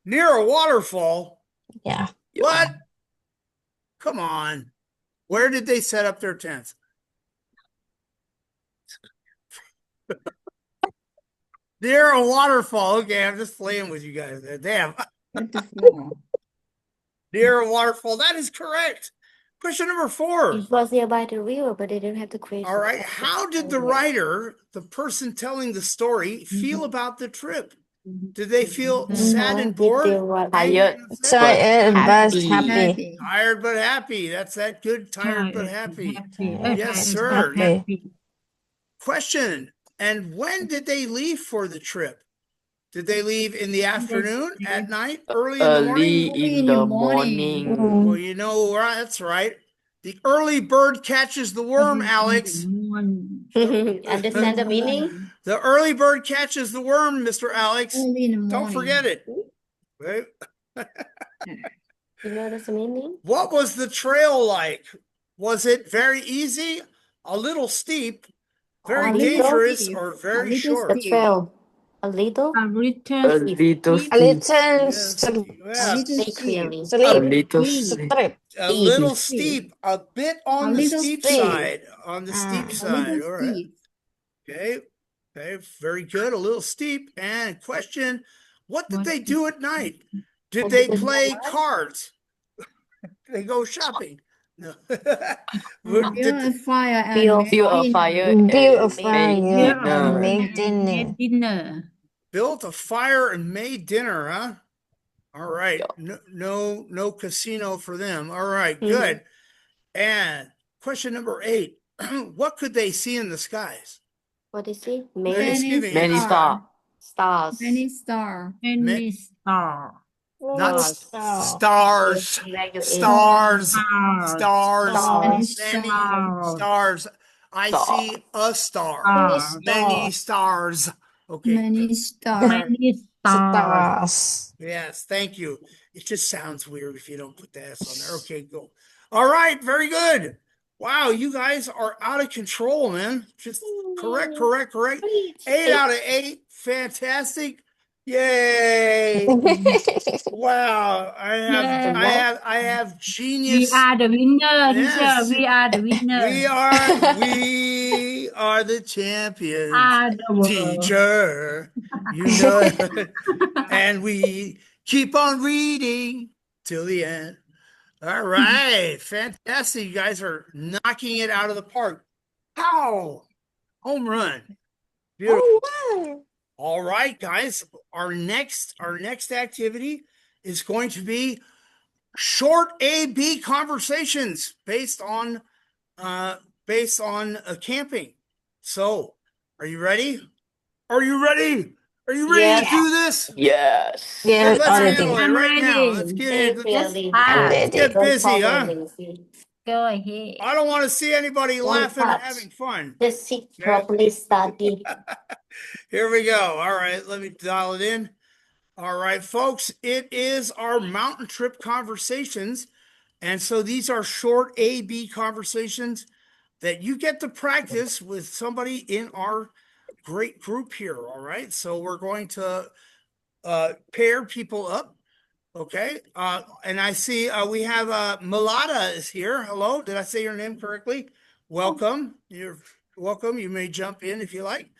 Near a waterfall. Yeah. What? Come on. Where did they set up their tents? Near a waterfall. Okay, I'm just playing with you guys. Damn. Near a waterfall. That is correct. Question number 4. It was nearby the river, but they didn't have the question. All right. How did the writer, the person telling the story, feel about the trip? Did they feel sad and bored? Tired. Tired but happy. Tired but happy. That's that good. Tired but happy. Yes, sir. Happy. Question. And when did they leave for the trip? Did they leave in the afternoon, at night, early in the morning? Early in the morning. Well, you know, that's right. The early bird catches the worm, Alex. Understand the meaning? The early bird catches the worm, Mr. Alex. Don't forget it. Right? You know the meaning? What was the trail like? Was it very easy, a little steep, very dangerous, or very short? The trail. A little? A little. A little Say clearly. A little steep, a bit on the steep side. On the steep side. All right. Okay. Okay. Very good. A little steep. And question: what did they do at night? Did they play cards? Did they go shopping? No. Build a fire and make dinner. Built a fire and made dinner, huh? All right. No casino for them. All right, good. And question number 8. What could they see in the skies? What is it? Many stars. Stars. Many stars. Many stars. Not stars. Stars. Stars. Many stars. I see a star. Many stars. Okay. Many stars. Yes, thank you. It just sounds weird if you don't put the S on there. Okay, go. All right, very good. Wow, you guys are out of control, man. Just correct. 8 out of 8. Fantastic. Yay. Wow. I have genius. We are the winner, Yes. teacher. We are the winner. We are the champions. Teacher. You know. And we keep on reading till the end. All right. Fantastic. You guys are knocking it out of the park. Pow! Home run. Beautiful. All right, guys. Our next activity is going to be short A-B conversations based on camping. So, are you ready? Are you ready to do this? Yes. Let's already. handle it right now. Let's get busy, huh? Go ahead. I don't want to see anybody laughing and having fun. Just sit properly, study. Here we go. All right, let me dial it in. All right, folks, it is our mountain trip conversations. And so these are short A-B conversations that you get to practice with somebody in our great group here. All right, so we're going to pair people up Okay. And I see we have Malata is here. Hello. Did I say your name correctly? Welcome. You're welcome. You may jump in if you like.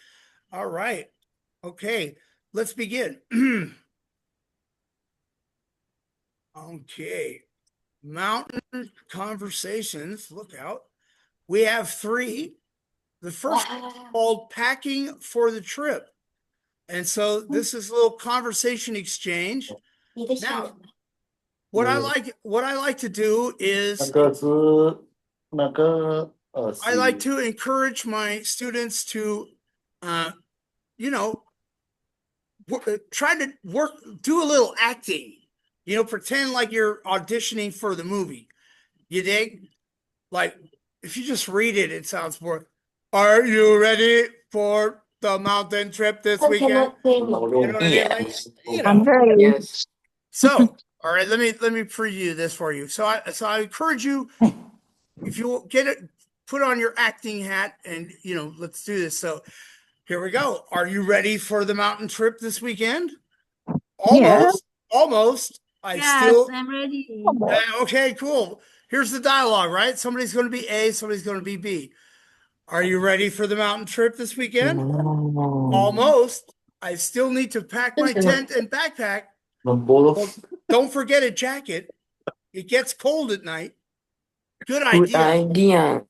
All right. Okay. Let's begin. Okay. Mountain conversations. Look out. We have 3. The first one is called Packing for the Trip. And so this is a little conversation exchange. Now, what I like to do is I like to encourage my students to you know, try to do a little acting. Pretend like you're auditioning for the movie. You dig? Like, if you just read it, it sounds more. Are you ready for the mountain trip this weekend? You know what I mean? Like, I'm ready. Yes. So, all right, let me preview this for you. So I encourage you, if you get it, put on your acting hat, and let's do this. So here we go. Are you ready for the mountain trip this weekend? Almost. Yes, I'm ready. Okay, cool. Here's the dialogue, right? Somebody's going to be A, somebody's going to be B. Are you ready for the mountain trip this weekend? Almost. I still need to pack my tent and backpack. Well, don't forget a jacket. It gets cold at night. Good Good idea. idea.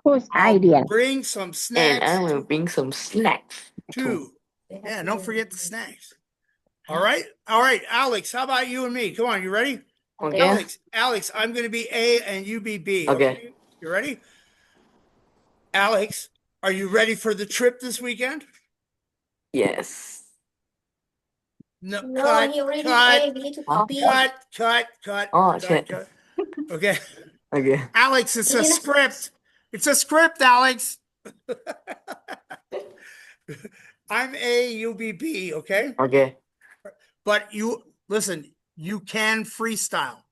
Whose I'll idea? bring some And snacks I will bring some snacks too. Yeah, don't forget the snacks. All right. Alex, how about you and me? Come on, you ready? Okay. Alex, I'm going to be A and you be B. Okay. You ready? Alex, are you ready for the trip this weekend? Yes. No, No, cut, he already cut, A. We need to copy. cut. Oh, cut, shit. cut. Okay. Okay. Alex, it's a You're gonna- script. It's a script, Alex. I'm A, you be B, okay? Okay. But you listen, you can freestyle.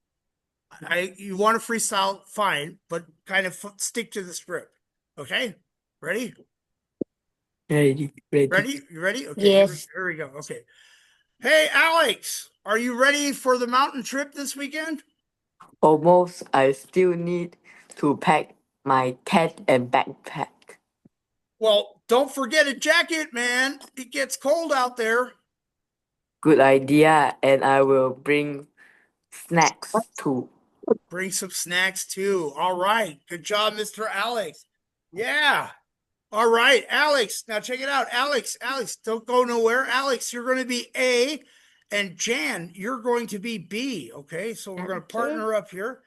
You want to freestyle, fine, but kind of stick to the script. Okay? Ready? Ready. Ready? You ready? Okay. Yes. Here we go. Okay. Hey, Alex, are you ready for the mountain trip this weekend? Almost. I still need to pack my tent and backpack. Well, don't forget a jacket, man. It gets cold out there. Good idea. And I will bring snacks too. Bring some snacks too. All right. Good job, Mr. Alex. Yeah. All right, Alex. Now check it out. Alex, don't go nowhere. Alex, you're going to be A, and Jan, you're going to be B. Okay, so we're going to partner up here.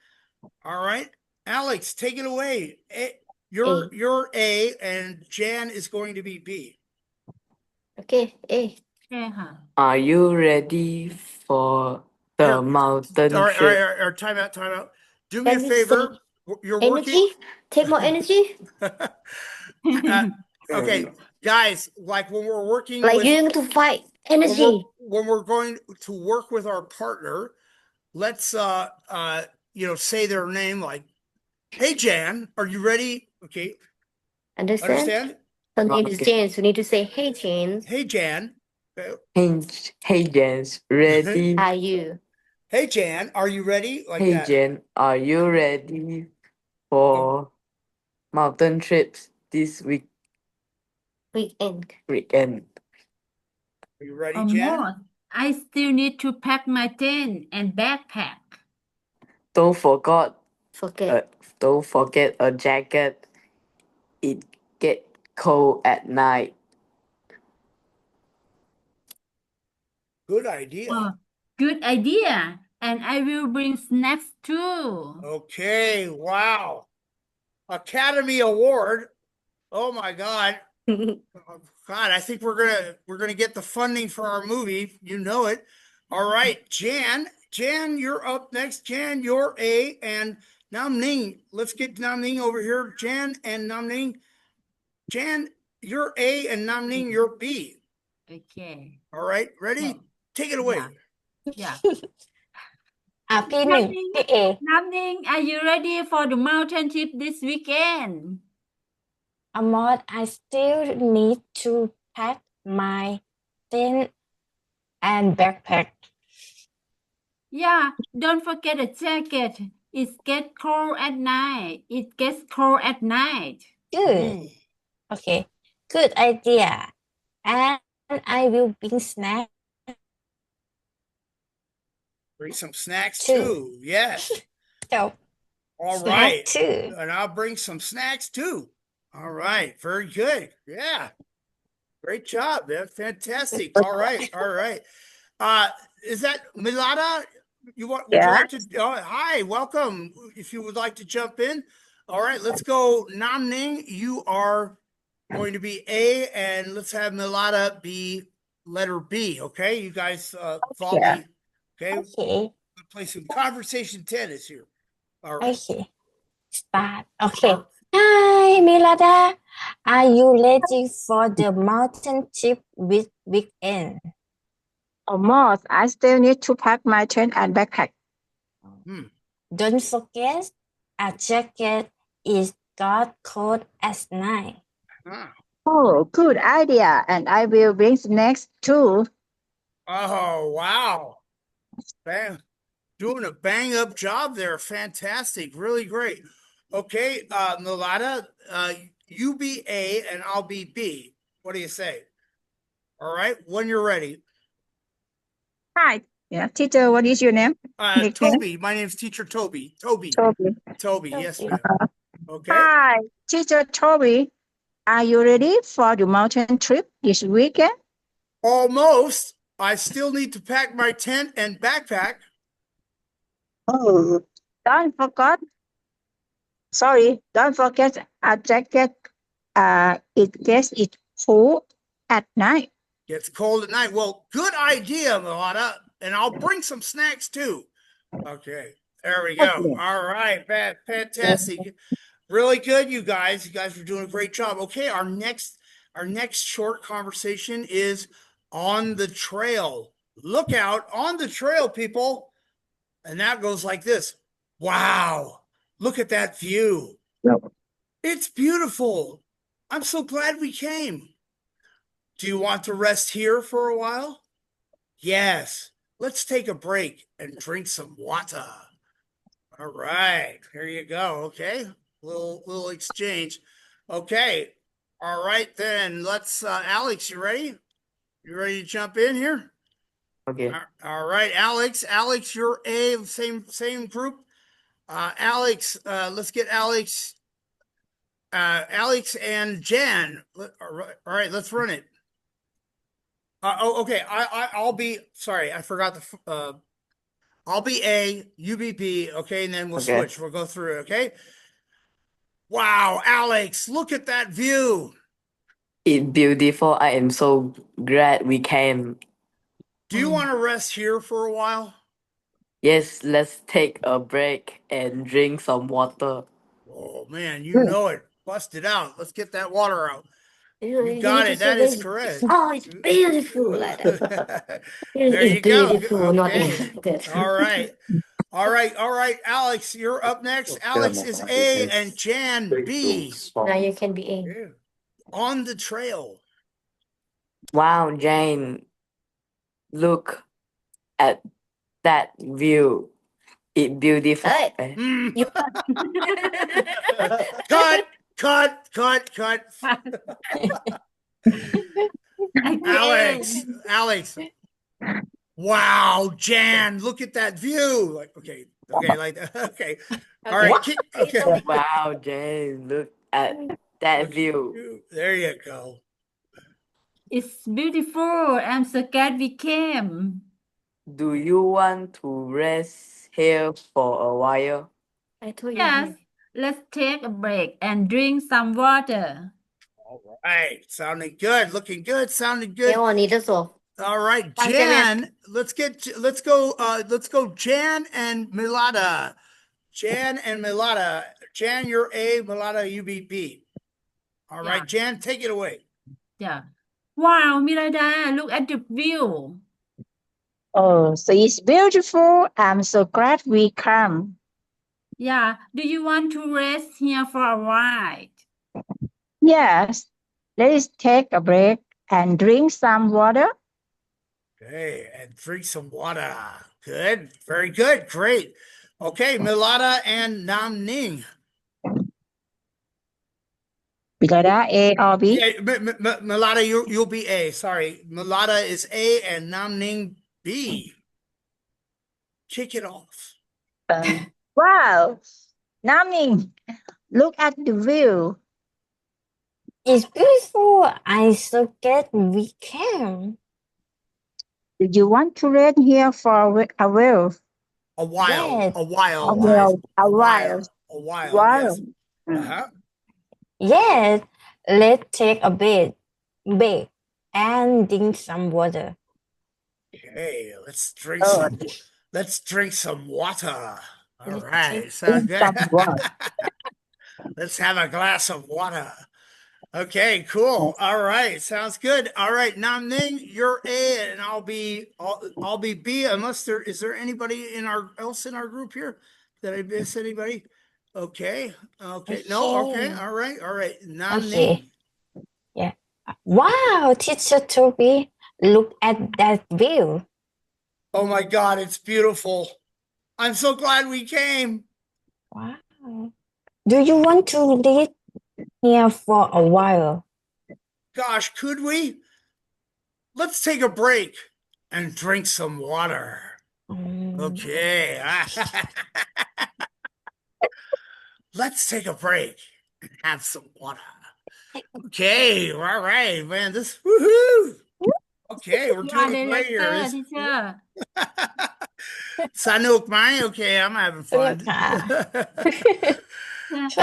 All right, Alex, take it away. You're A, and Jan is going to be B. Okay, A. Yeah. Are you ready for the Here. mountain All trip? right. Time out. Do me a Can you favor. You're working. Energy? Take more energy? Okay, guys, like when we're working Like with you're going to fight. Energy. when we're going to work with our partner, let's say their name, like, hey Jan, are you ready? Okay. Understand? Her name is Okay. James. We need to say, hey, James. Hey Jan. Hey Jens, ready? Are you? Hey Jan, are you ready? Like Hey that. Jen, are you ready for mountain trips this Weekend. weekend? Are you ready, Jan? Almost. I still need to pack my tent and backpack. Don't forget a jacket. It get cold at night. Good idea. Good idea. And I will bring snacks too. Okay, wow. Academy Award. Oh my God. God, I think we're gonna get the funding for our movie. You know it. All right, Jan, you're up next. Jan, you're A, and Nam Ning. Let's get Nam Ning over here. Jan and Nam Ning. Jan, you're A, and Nam Ning, you're B. Okay. All right, ready? Yeah. Take it away. Yeah. พี่หนึ่งพี่เอ Namning, are you ready for the mountain trip this weekend? Amod I still need to pack my tent and backpack Yeah, don't forget a jacket. It gets cold at night. It gets cold at night. Good. Ooh, Okay. Good idea. And I will bring snack bring some snacks too. too. Yes. So All snack right. too. And I'll bring some snacks too. All right. Very good. Yeah. Great job, man. Fantastic. All right. All right. Is that Milada? Would you Yeah. like to hi, welcome. If you would like to jump in. All right, let's go. Nam Ning, you are going to be A, and let's have Milada be letter B. Okay, you guys follow Yeah. me. Okay, Okay. we'll play some conversation tennis here. All right. Okay. Start. Okay. Hi, Milada. Are you ready for the mountain trip with weekend? Almost. I still need to pack my tent and backpack. Don't forget, a jacket is got cold at night. Ah. Oh, good idea. And I will bring snacks too. Oh, wow. Doing a bang up job there. Fantastic. Really great. Okay, Milada, you be A and I'll be B. What do you say? All right, when you're ready. Hi. Yeah, teacher, what is your name? Nickname? Toby. My name's Teacher Toby. Toby. Toby. Yes, ma'am. Okay. Hi, teacher Toby. Are you ready for the mountain trip this weekend? Almost. I still need to pack my tent and backpack. Oh, don't forget. Sorry, don't forget a jacket. It gets it cold at night. Gets cold at night. Well, good idea, Milada. And I'll bring some snacks too. Okay. There we go. Okay. All right. Fantastic. Really good, you guys. You guys are doing a great job. Okay, our next short conversation is on the trail. Look out on the trail, people. And that goes like this. Wow. Look at that view. It's beautiful. I'm so glad we came. Do you want to rest here for a while? Yes. Let's take a break and drink some water. All right. Here you go. Okay. Little exchange. Okay. All right then. Let's Alex, you ready? You ready to jump in here? Okay. All right, Alex. Alex, you're A, same group. Alex, let's get Alex. Alex and Jan. All right, let's run it. Okay. I'll be sorry. I forgot the. I'll be A, you be B. Okay, and then we'll Okay. switch. We'll go through it. Okay. Wow, Alex, look at that view. It's beautiful. I am so glad we came. Do you want to rest here for a while? Yes, let's take a break and drink some water. Oh man, you know it. Bust it out. Let's get that water out. You got it. That is correct. Oh, it's beautiful like that. There you It's go. beautiful, not Okay. like that. All right. All right, Alex, you're up next. Alex is A and Jan B. Now you can be in. Yeah. On the trail. Wow, Jane, look at that view. It's beautiful. Hey. Cut. Alex. Wow, Jan, look at that view. Like, okay, like that. Okay. All right. Okay. Wow, Jane, look at that view. There you go. It's beautiful. I'm so glad we came. Do you want to rest here for a while? I told you. Yes, let's take a break and drink some water. All right. Sounding good. Looking good. Sounding good. 给我你的手。 All right, 放下面。 Jan. Let's go Jan and Milada. Jan, you're A, Milada, you be B. All right, Jan, take it away. Yeah. Wow, Mirada, look at the view. Oh, so it's beautiful. I'm so glad we come. Yeah. Do you want to rest here for a while? Yes. Let's take a break and drink some water. Okay, and drink some water. Good. Very good. Great. Okay, Milada and Nam Ning. Milada, A or B? Yeah, Milada, you'll be A. Sorry. Milada is A and Nam Ning B. Kick it off. Wow. Nam Ning, look at the view. It's beautiful. I so glad we came. Do you want to rent here for a while? A while. Yes. A while. A while. A while. A while. While. Yes. Mm. Uh-huh. Yes. Let's take a bed and drink some water. Okay, let's drink Oh, some water. All Let's right. Sounds drink good. some water. Let's have a glass of water. Okay, cool. All right, sounds good. All right, Nam Ning, you're A, and I'll be B. Unless is there anybody else in our group here? Did I miss anybody? Okay. Okay. No. Okay. All right. Nam Okay. Ning. Yeah. Wow, Teacher Toby, look at that view. Oh my God, it's beautiful. I'm so glad we came. Wow. Do you want to live here for a while? Gosh, could we? Let's take a break and drink some water. Okay. Let's take a break and have some water. Okay, all right, man. Woohoo! Okay, we're You are doing great here. director, teacher. สนุกไหม Okay, I'm having fun. สนุกค่ะ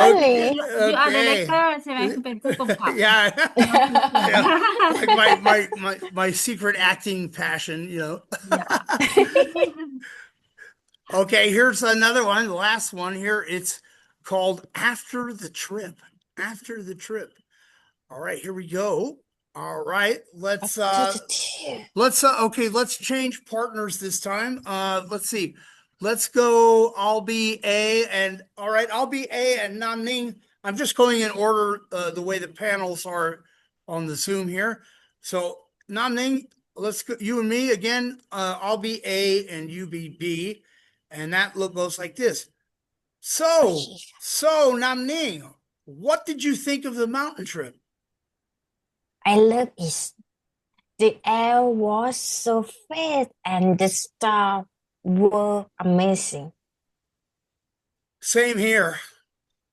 Okay, You are okay. director ใช่ไหมคุณเป็นผู้กำกับ Yeah. Yeah. Like my secret acting passion, you know. Okay, here's another one, the last one here. It's called After the Trip. After the Trip. All right, here we go. All right, let's change partners this time. Let's see. Let's go. I'll be A, and all right, I'll be A and Nam Ning. I'm just going in order the way the panels are on the Zoom here. So Nam Ning, let's go. You and me again. I'll be A and you be B, and that goes like this. So Nam Ning, what did you think of the mountain trip? I love it. The air was so fresh and the stars were amazing. Same here.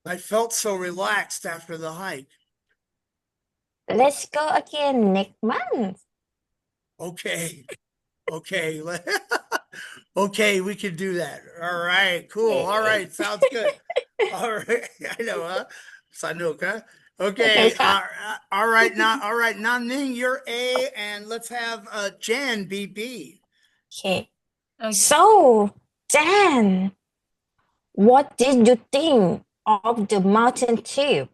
I felt so relaxed after the hike. Let's go again next month. Okay. Okay, we can do that. All right, cool. All right, sounds good. All right, I know, huh? Sanuk, huh? Okay, all right, Nam Ning, you're A, and let's have Jan be B. Okay. So, Jan, what did you think of the mountain trip?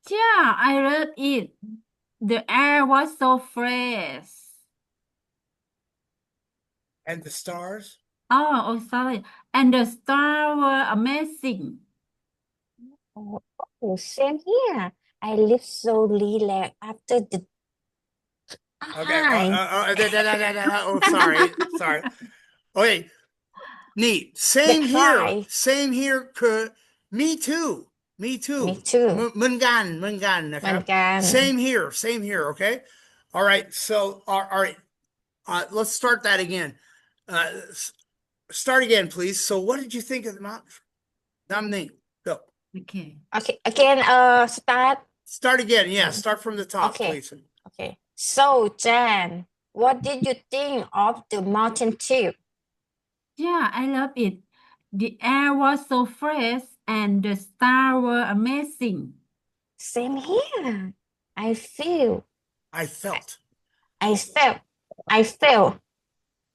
Yeah, I love it. The air was so fresh. And the stars? Oh, sorry. And the stars were amazing. Oh, same here. I live so relaxed after the Okay. hike. Oh, sorry. Okay. Neat. Same here. Me too. เหมือนกันนะครับ Same here. Okay. All right. So, all right. Let's start that again. Start again, please. So, what did you think of the mountain? Nam Ning, go. Okay. Again, start. Start again. Yeah, start from the top, Okay. please. Okay. So, Jan, what did you think of the mountain trip? Yeah, I love it. The air was so fresh and the stars were amazing. Same here. I felt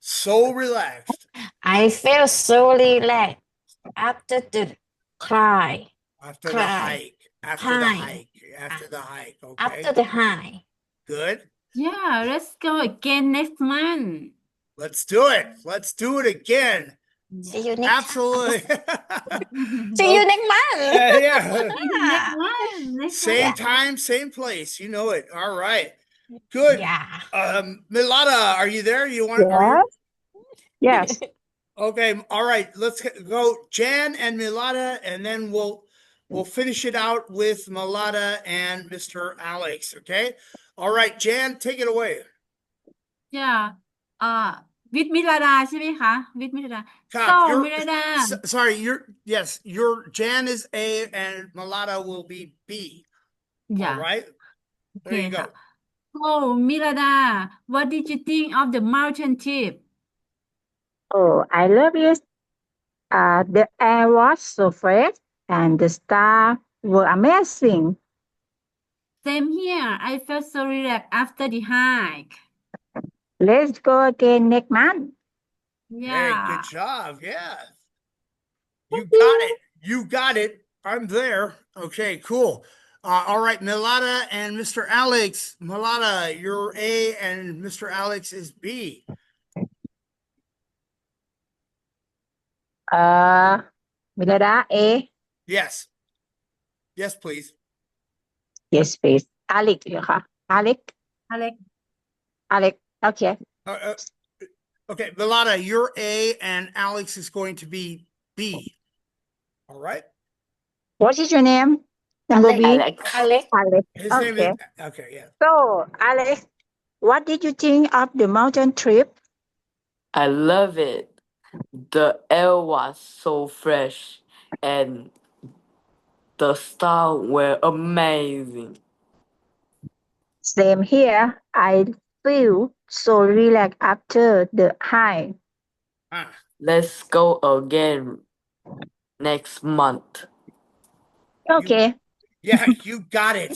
So relaxed. I felt so relaxed after the hike. After the hike. Okay. After the hike. Good. Yeah, let's go again next month. Let's do it. Let's do it again. See you next Absolutely. See you next month. Yeah. Next month. Same time, same place. You know it. All right. Good. Yeah. Milada, are you there? You want? Yes. Okay, all right. Let's go Jan and Milada, and then we'll finish it out with Milada and Mr. Alex. Okay. All right, Jan, take it away. Yeah. With Milada ใช่ไหมคะ with Milada Cop, so you're Milada sorry. Your Jan is A and Milada will be B. All yeah right. There you โอเค go. ค่ะ so Milada what did you think of the mountain trip Oh, I love it. The air was so fresh and the stars were amazing. same here I felt so relaxed after the hike Let's go again next month. Hey, yeah good job. Yeah. You got it. You got it. I'm there. Okay, cool. All right, Milada and Mr. Alex. Milada, you're A and Mr. Alex is B. Milada A. Yes. Yes, please. Yes, please. Alex เหรอคะ Alex Alex Alex okay Okay, Milada, you're A and Alex is going to be B. All right. what is your name number B Alex. Alex His name okay is okay, yeah. so Alex what did you think of the mountain trip I love it. The air was so fresh and the stars were amazing. same here I feel so relaxed after the hike Ah, Let's go again next month. okay yeah, you got it.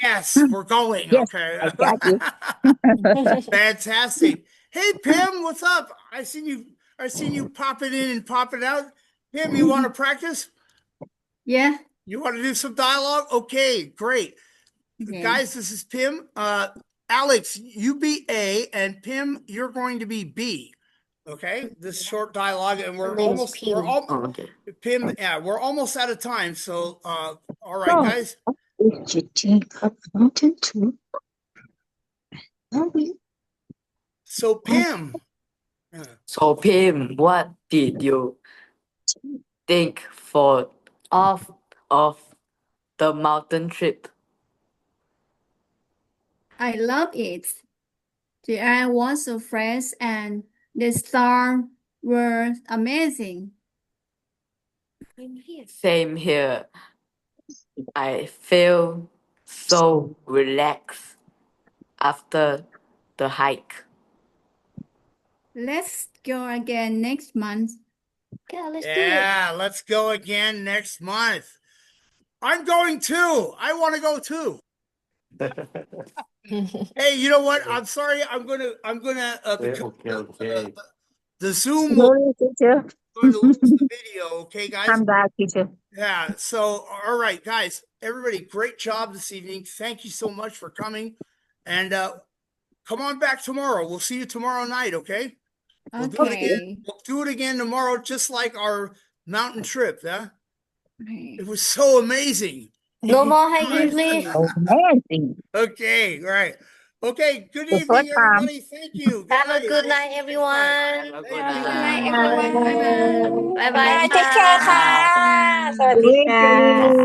Yes, we're going. yes Okay. I got you Fantastic. Hey Pim, what's up? I seen you popping in and popping out. Pim, you want to practice? yeah You want to do some dialogue? Okay, great. okay. Guys, this is Pim. Alex, you be A, and Pim, you're going to be B. Okay, this short dialogue, and we're name's almost Pim. Oh, okay. Pim. Yeah, we're almost out of time. So, all right, So, guys. did you think of mountain trip So Pim. So Pim, what did you think of the mountain trip? I love it. The air was so fresh and the stars were amazing. Same here. I feel so relaxed after the hike. Let's go again next month. Yeah, let's do it. Yeah, let's go again next month. I'm going too. I want to go too. Hey, you know what? I'm sorry. I'm gonna the Zoom will Sorry, teacher. going to lose the video. Okay, guys. I'm back, teacher. Yeah. So, all right, guys, everybody, great job this evening. Thank you so much for coming. And come on back tomorrow. We'll see you tomorrow night, okay? We'll do it again. Okay. We'll do it again tomorrow, just like our mountain trip. Yeah. Okay. It was so amazing. No more hiking, please. Amazing. Okay, right. Okay, good The evening, first time. everybody. Thank you. Have a good night, everyone. Have a Thank good you. Good night, night. everyone. Bye bye. Bye bye. Take care ค่ะ สวัสดีค่ะ Please,